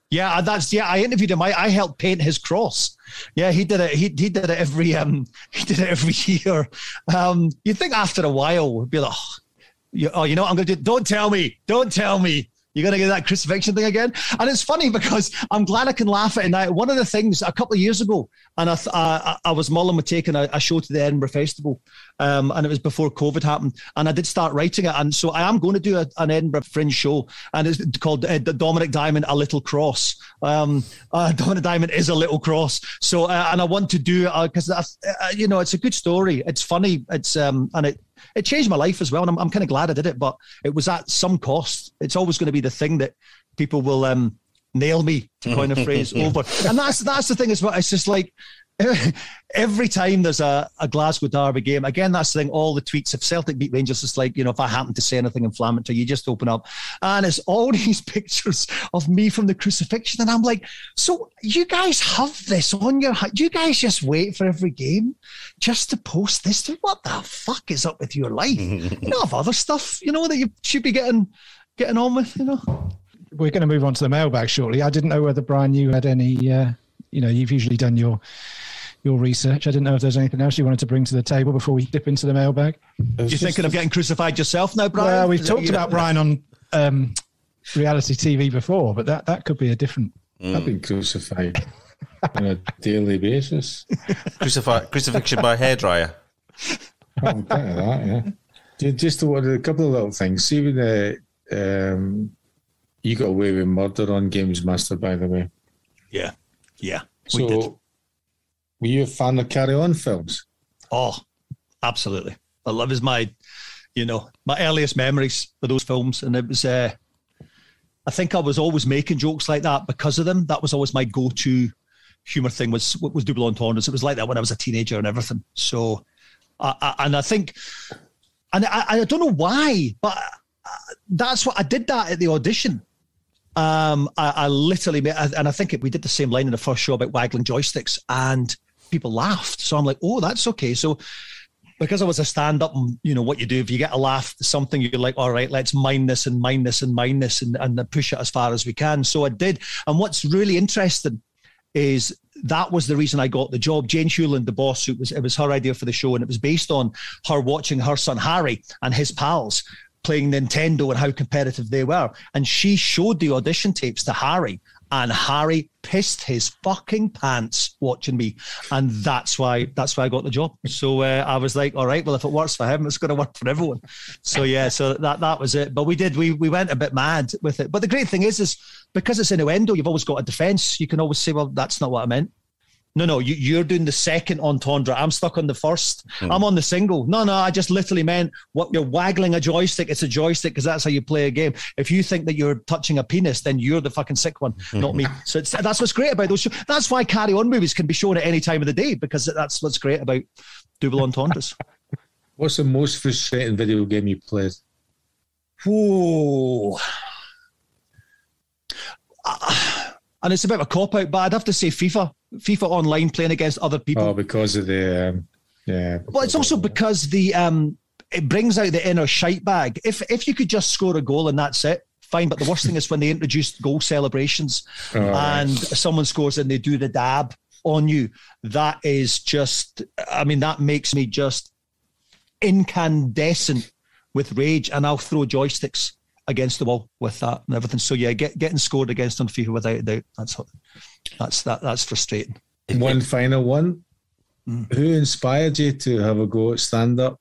Yeah, I interviewed him. I helped paint his cross. Yeah, he did it. He did it every year. You'd think after a while, it'd be like, you know what I'm going to do? Don't tell me. You're going to get that crucifixion thing again? And it's funny because I'm glad I can laugh at it now. One of the things a couple of years ago, and I was mulling with taking a show to the Edinburgh Festival, and it was before COVID happened, and I did start writing it. And so I am going to do an Edinburgh Fringe show, and it's called Dominik Diamond, A Little Cross. Dominik Diamond is a little cross. So, and I want to do it because, you know, it's a good story. It's funny. It's, and it changed my life as well, and I'm kind of glad I did it, but it was at some cost. It's always going to be the thing that people will nail me, to coin a phrase, over. And that's the thing as well. It's just like, every time there's a Glasgow Derby game, again, that's the thing, all the tweets, if Celtic beat Rangers, it's like, you know, if I happen to say anything inflammatory, you just open up, and it's all these pictures of me from the crucifixion, and I'm like, so you guys have this on your, you guys just wait for every game just to post this? What the fuck is up with your life? You don't have other stuff, you know, that you should be getting on with, you know? We're going to move on to the mailbag shortly. I didn't know whether, Brian, you had any, you know, you've usually done your research. I didn't know if there's anything else you wanted to bring to the table before we dip into the mailbag. You're thinking of getting crucified yourself now, Brian? Well, we've talked about Brian on reality TV before, but that could be a different... I've been crucified on a daily basis. Crucifixion by hairdryer. Oh, bit of that, yeah. Just a couple of little things. See with the... you got away with murder on GamesMaster, by the way. Yeah. So, were you a fan of Carry On films? Oh, absolutely. I love is my earliest memories of those films. And it was, I think I was always making jokes like that because of them. That was always my go-to humor thing was double entendres. It was like that when I was a teenager and everything. So, I think, and I don't know why, but that's what I did that at the audition. I literally made, and I think we did the same line in the first show about waggling joysticks, and people laughed. So I'm like, oh, that's okay. So because I was a stand-up, and you know what you do, if you get a laugh at something, you're like, all right, let's mine this and mine this and mine this and push it as far as we can. So I did. And what's really interesting is that was the reason I got the job. Jane Hewland, the boss, it was her idea for the show, and it was based on her watching her son Harry and his pals playing Nintendo and how competitive they were. And she showed the audition tapes to Harry, and Harry pissed his fucking pants watching me. And that's why I got the job. So I was like, all right, well, if it works for him, it's going to work for everyone. So yeah, so that was it. But we went a bit mad with it. But the great thing is because it's innuendo, you've always got a defense. You can always say, well, that's not what I meant. No, you're doing the second entendre. I'm stuck on the first. I'm on the single. No, I just literally meant what you're waggling a joystick. It's a joystick because that's how you play a game. If you think that you're touching a penis, then you're the fucking sick one, not me. So that's what's great about those shows. That's why Carry On movies can be shown at any time of the day, because that's what's great about double entendres. What's the most frustrating video game you played? Whoa. And it's a bit of a cop-out, but I'd have to say FIFA Online, playing against other people. Oh, because of the, yeah. Well, it's also because it brings out the inner shite bag. If you could just score a goal and that's it, fine. But the worst thing is when they introduced goal celebrations and someone scores and they do the dab on you. That is just, I mean, that makes me just incandescent with rage, and I'll throw joysticks against the wall with that and everything. So yeah, getting scored against on FIFA without a doubt, that's frustrating. One final one. Who inspired you to have a go at stand-up?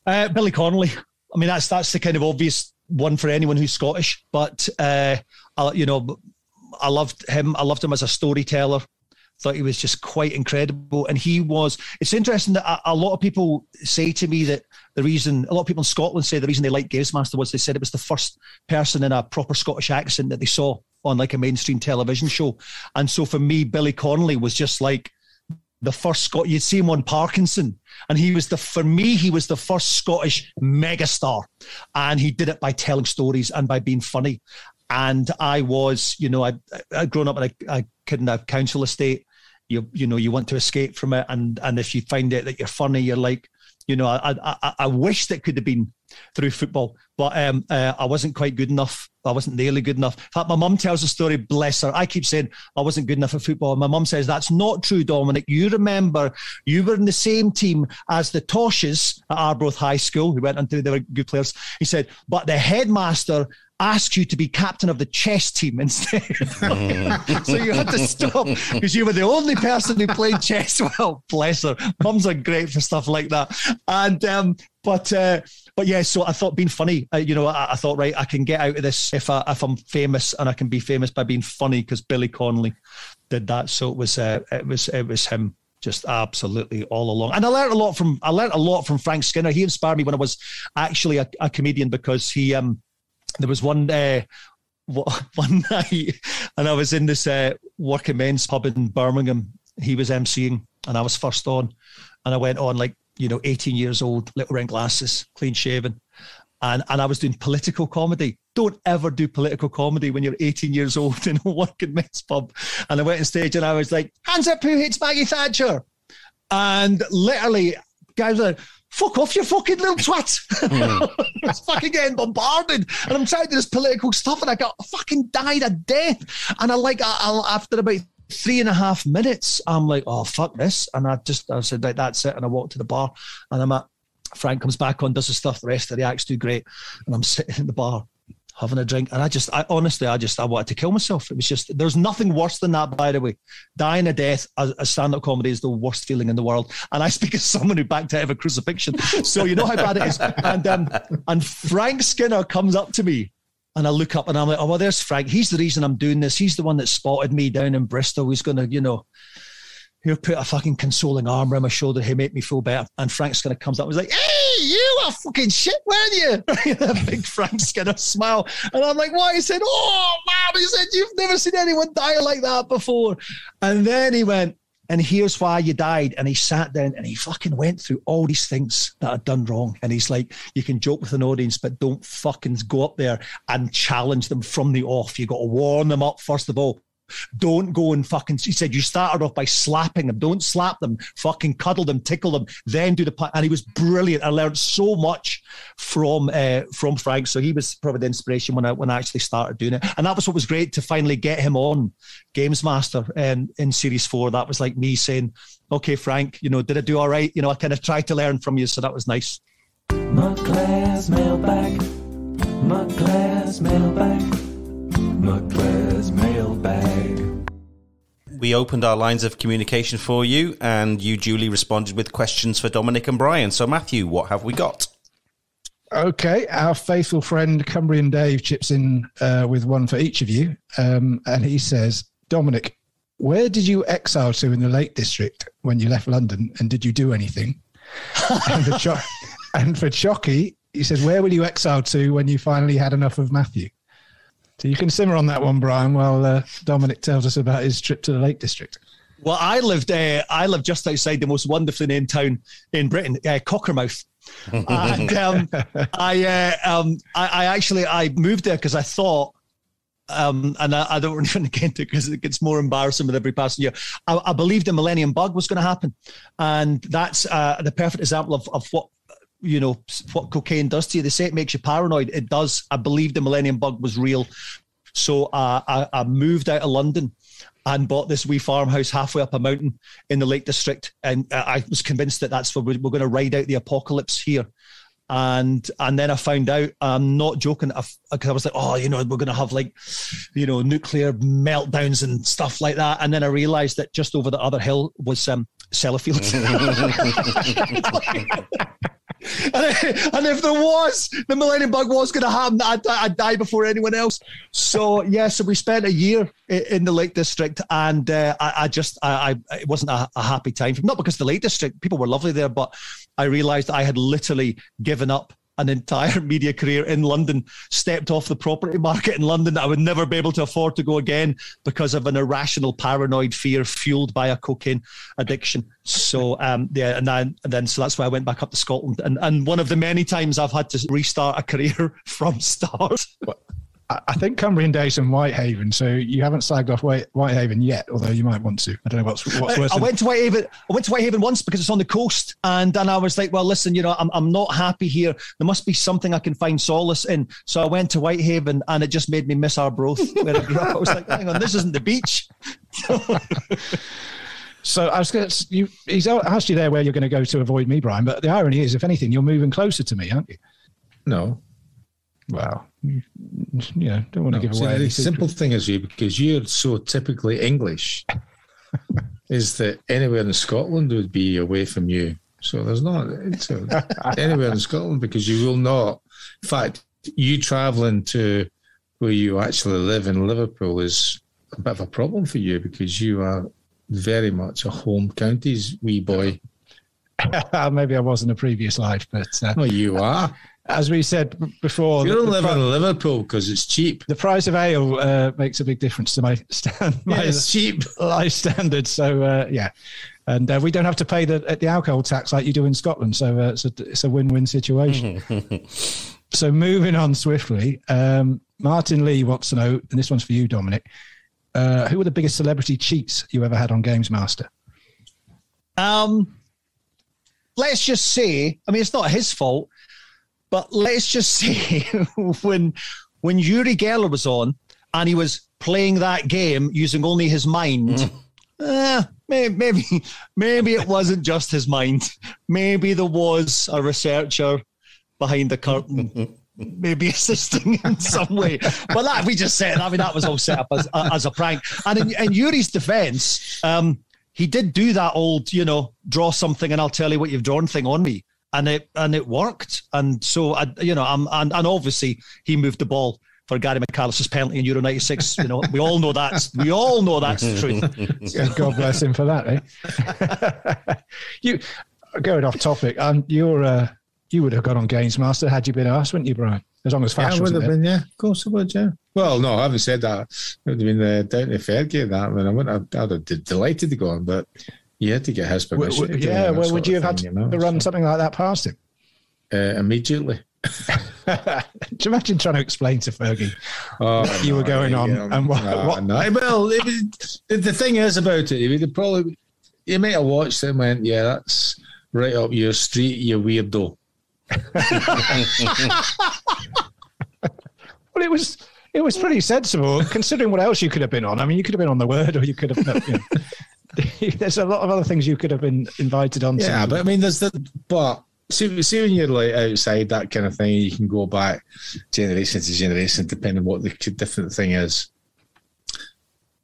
Billy Connolly. I mean, that's the kind of obvious one for anyone who's Scottish, but I loved him. I loved him as a storyteller. Thought he was just quite incredible. And it's interesting that a lot of people say to me that a lot of people in Scotland say the reason they like GamesMaster was they said it was the first person in a proper Scottish accent that they saw on like a mainstream television show. And so for me, Billy Connolly was just like the first you'd see him on Parkinson, and he was the first Scottish megastar. And he did it by telling stories and by being funny. And I was, I'd grown up in a kid in a council estate. You want to escape from it. And if you find out that you're funny, you're like, I wished it could have been through football, but I wasn't quite good enough. I wasn't nearly good enough. In fact, my mum tells a story, bless her. I keep saying I wasn't good enough at football. And my mum says, that's not true, Dominic. You remember you were in the same team as the Toshes at Arbroath High School, who went on to, they were good players. He said, but the headmaster asked you to be captain of the chess team instead. So you had to stop because you were the only person who played chess. Well, bless her. Mums are great for stuff like that. And, but yeah, so I thought being funny, I thought, right, I can get out of this if I'm famous, and I can be famous by being funny, because Billy Connolly did that. So it was him. Just absolutely all along. And I learned a lot from Frank Skinner. He inspired me when I was actually a comedian, because he, there was one night, and I was in this working men's pub in Birmingham. He was emceeing, and I was first on, and I went on 18 years old, little round glasses, clean shaven, and I was doing political comedy. Don't ever do political comedy when you're 18 years old in a working men's pub. And I went on stage and I was like, hands up, who hates Maggie Thatcher? And literally, guys were like, fuck off, you fucking little twat. I was fucking getting bombarded. And I'm trying to do this political stuff, and I fucking died a death. And after about 3.5 minutes, I'm like, oh, fuck this. And I said, right, that's it. And I walked to the bar, and Frank comes back on, does his stuff. The rest of the acts do great. And I'm sitting in the bar having a drink. And I honestly wanted to kill myself. It was just, there's nothing worse than that, by the way. Dying a death as stand-up comedy is the worst feeling in the world. And I speak as someone who backed out of a crucifixion. So you know how bad it is. And Frank Skinner comes up to me, and I look up and I'm like, oh, well, there's Frank. He's the reason I'm doing this. He's the one that spotted me down in Bristol. He's going to, he'll put a fucking consoling arm around my shoulder. He'll make me feel better. And Frank Skinner comes up and was like, hey, you are fucking shit, weren't you? A big Frank Skinner smile. And I'm like, what? He said, oh, man. He said, you've never seen anyone die like that before. And then he went, and here's why you died. And he sat down and he fucking went through all these things that I'd done wrong. And he's like, you can joke with an audience, but don't fucking go up there and challenge them from the off. You got to warm them up, first of all. Don't go and fucking, he said, you started off by slapping them. Don't slap them, fucking cuddle them, tickle them, then do the, and he was brilliant. I learned so much from Frank. So he was probably the inspiration when I actually started doing it. And that was what was great, to finally get him on GamesMaster in Series 4. That was like me saying, okay, Frank, did I do all right? I kind of tried to learn from you. So that was nice. McClare's mailbag. McClare's mailbag. McClare's mailbag. We opened our lines of communication for you, and you duly responded with questions for Dominic and Brian. So, Matthew, what have we got? Okay, our faithful friend Cumbrian Dave chips in with one for each of you, and he says, Dominic, where did you exile to in the Lake District when you left London, and did you do anything? And for Chocky, he says, where will you exile to when you finally had enough of Matthew? So you can simmer on that one, Brian, while Dominic tells us about his trip to the Lake District. Well, I lived just outside the most wonderfully named town in Britain, Cockermouth. And I moved there because I thought, and I don't really want to get into it because it gets more embarrassing with every passing year. I believed the Millennium Bug was going to happen, and that's the perfect example of what what cocaine does to you. They say it makes you paranoid. It does. I believe the Millennium Bug was real. So I moved out of London and bought this wee farmhouse halfway up a mountain in the Lake District. And I was convinced that that's where we're going to ride out the apocalypse here. And then I found out, I'm not joking, because I was like, we're going to have nuclear meltdowns and stuff like that. And then I realized that just over the other hill was Sellafield. And if there was, the Millennium Bug was going to happen, I'd die before anyone else. So, so we spent a year in the Lake District, and it wasn't a happy time. Not because the Lake District, people were lovely there, but I realised I had literally given up an entire media career in London, stepped off the property market in London that I would never be able to afford to go again because of an irrational paranoid fear fueled by a cocaine addiction. So, and then so that's why I went back up to Scotland. And one of the many times I've had to restart a career from start. I think Cumbrian Days and Whitehaven, so you haven't slagged off Whitehaven yet, although you might want to. I don't know what's worse. I went to Whitehaven once because it's on the coast, and then I was like, well, listen, I'm not happy here. There must be something I can find solace in. So I went to Whitehaven, and it just made me miss Arbroath, where I grew up. I was like, hang on, this isn't the beach. So I was going to, he's asked you there where you're going to go to avoid me, Brian, but the irony is, if anything, you're moving closer to me, aren't you? No. Well, don't want to give away. The simple thing is, because you're so typically English, is that anywhere in Scotland would be away from you. So there's not anywhere in Scotland, because you will not. In fact, you travelling to where you actually live in Liverpool is a bit of a problem for you, because you are very much a home counties wee boy. Maybe I was in a previous life, but no, you are. As we said before, you don't live in Liverpool because it's cheap. The price of ale makes a big difference to my it's cheap life standards. So and we don't have to pay the alcohol tax like you do in Scotland. So it's a win-win situation. So moving on swiftly, Martin Lee wants to know, and this one's for you, Dominic. Who were the biggest celebrity cheats you ever had on GamesMaster? Let's just say, I mean, it's not his fault, but let's just say when Yuri Geller was on and he was playing that game using only his mind, maybe it wasn't just his mind. Maybe there was a researcher behind the curtain, maybe assisting in some way. But that we just said, I mean, that was all set up as a prank. And in Yuri's defense, he did do that old, draw something and I'll tell you what you've drawn thing on me. And it worked. And so, and obviously he moved the ball for Gary McAllister's penalty in Euro 96. We all know that's the truth. God bless him for that, eh? You, going off topic, you would have got on GamesMaster had you been asked, wouldn't you, Brian? As long as fashion would have been, yeah. Of course I would, yeah. Well, no, I haven't said that. It would have been down to Fergie, that. I mean, I'd have been delighted to go on, but you had to get his permission. Would you have had to run something like that past him? Immediately. Do you imagine trying to explain to Fergie what you were going on? And what? Well, the thing is about it, he might have watched it and went, yeah, that's right up your street, you weirdo. Well, it was pretty sensible considering what else you could have been on. I mean, you could have been on The Word, or you could have. There's a lot of other things you could have been invited on. Yeah, but I mean, see when you're like outside that kind of thing, you can go back generation to generation depending on what the different thing is.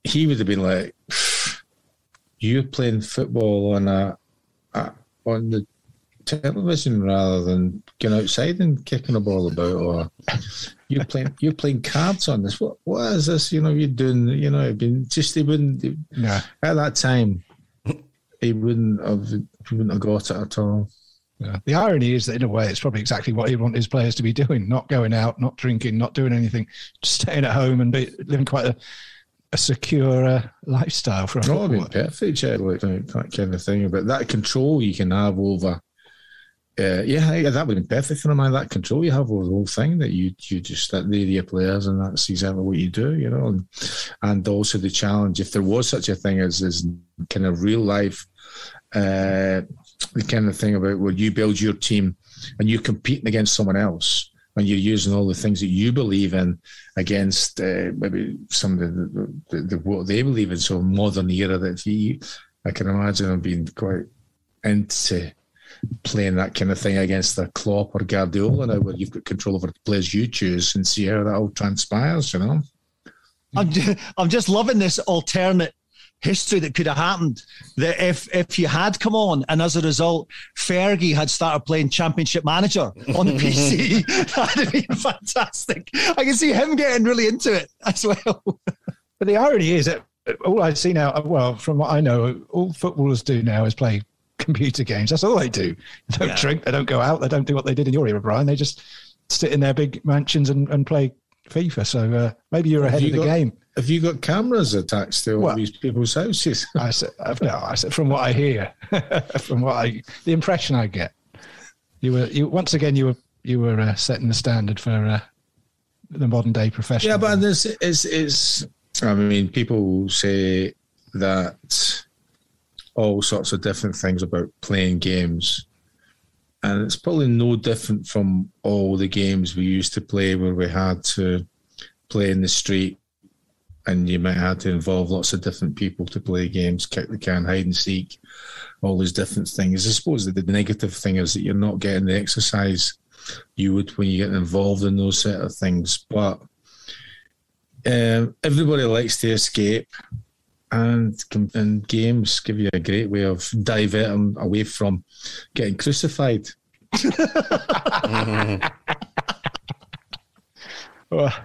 He would have been like, you're playing football on the television rather than going outside and kicking a ball about, or you're playing cards on this. What is this? You're doing. He wouldn't. Yeah. At that time, he wouldn't have got it at all. Yeah. The irony is that in a way, it's probably exactly what he'd want his players to be doing: not going out, not drinking, not doing anything, just staying at home and living quite a secure lifestyle for a footballer. No, I mean, perfect, like that kind of thing. But that control you can have over. That would have been perfect for him. That control you have over the whole thing, that you just that they're your players and that's exactly what you do, and also the challenge, if there was such a thing as kind of real life, the kind of thing about where you build your team and you're competing against someone else and you're using all the things that you believe in against maybe some of the what they believe in. So modern era that I can imagine them being quite into playing that kind of thing against a Klopp or Guardiola now, where you've got control over the players you choose and see how that all transpires, I'm just loving this alternate history that could have happened. That if you had come on and as a result, Fergie had started playing Championship Manager on the PC, that'd have been fantastic. I can see him getting really into it as well. But the irony is that all I see now, well, from what I know, all footballers do now is play computer games. That's all they do. They don't drink, they don't go out, they don't do what they did in your era, Brian. They just sit in their big mansions and play FIFA. So maybe you're ahead of the game. Have you got cameras attached to all these people's houses? I said from what I hear, the impression I get, you were setting the standard for the modern day professional. Yeah, but it's I mean, people say that all sorts of different things about playing games, and it's probably no different from all the games we used to play where we had to play in the street and you might have to involve lots of different people to play games, kick the can, hide and seek, all these different things. I suppose that the negative thing is that you're not getting the exercise you would when you get involved in those set of things. But everybody likes to escape, and games give you a great way of diverting away from getting crucified.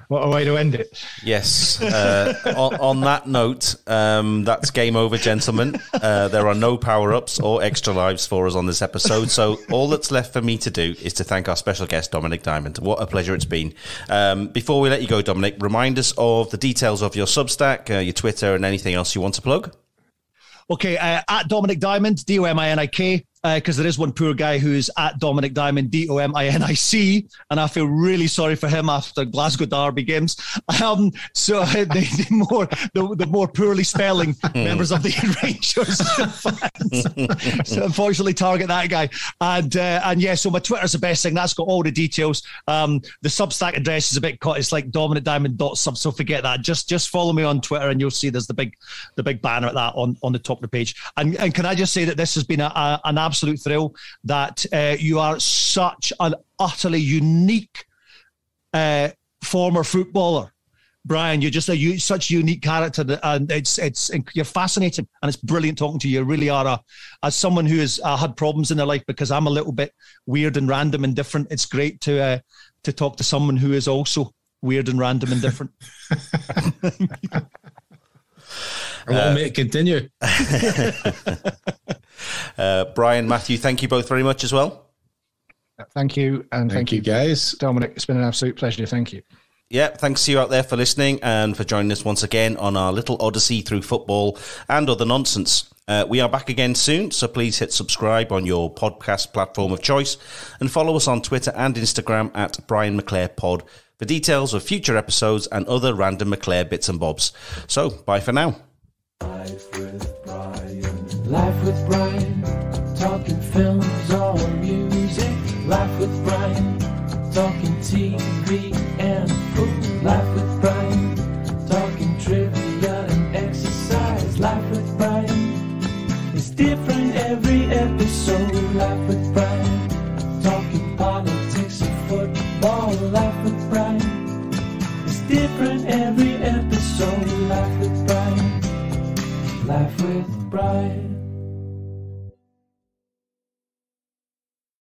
What a way to end it. Yes. On that note, that's game over, gentlemen. There are no power-ups or extra lives for us on this episode, so all that's left for me to do is to thank our special guest, Dominik Diamond. What a pleasure it's been. Before we let you go, Dominik, remind us of the details of your Substack, your Twitter, and anything else you want to plug. Okay, at Dominik Diamond, Dominik, because there is one poor guy who's at Dominik Diamond, Dominik, and I feel really sorry for him after Glasgow Derby games. So the more poorly spelling members of the Rangers fans. So unfortunately, target that guy. And yeah, so my Twitter's the best thing. That's got all the details. The Substack address is a bit cut. It's like DominikDiamond.sub. So forget that. Just follow me on Twitter, and you'll see there's the big banner at that on the top of the page. And can I just say that this has been an absolute thrill, that you are such an utterly unique former footballer, Brian. You're just such a unique character, and you're fascinating, and it's brilliant talking to you. You really are. As someone who has had problems in their life, because I'm a little bit weird and random and different, it's great to talk to someone who is also weird and random and different. I'll make it continue. Brian, Matthew, thank you both very much as well. Thank you. And thank you, guys. Dominik, it's been an absolute pleasure. Thank you. Yeah, thanks to you out there for listening and for joining us once again on our little odyssey through football and other nonsense. We are back again soon, so please hit subscribe on your podcast platform of choice and follow us on Twitter and Instagram at Brian McClare Pod for details of future episodes and other random McClare bits and bobs. So, bye for now. Life with Brian, talking films or music. Life with Brian, talking TV and food. Life with Brian, talking trivia and exercise. Life with Brian is different every episode. Life with Brian, talking politics and football. Life with Brian is different every episode. Life with Brian, Life with Brian.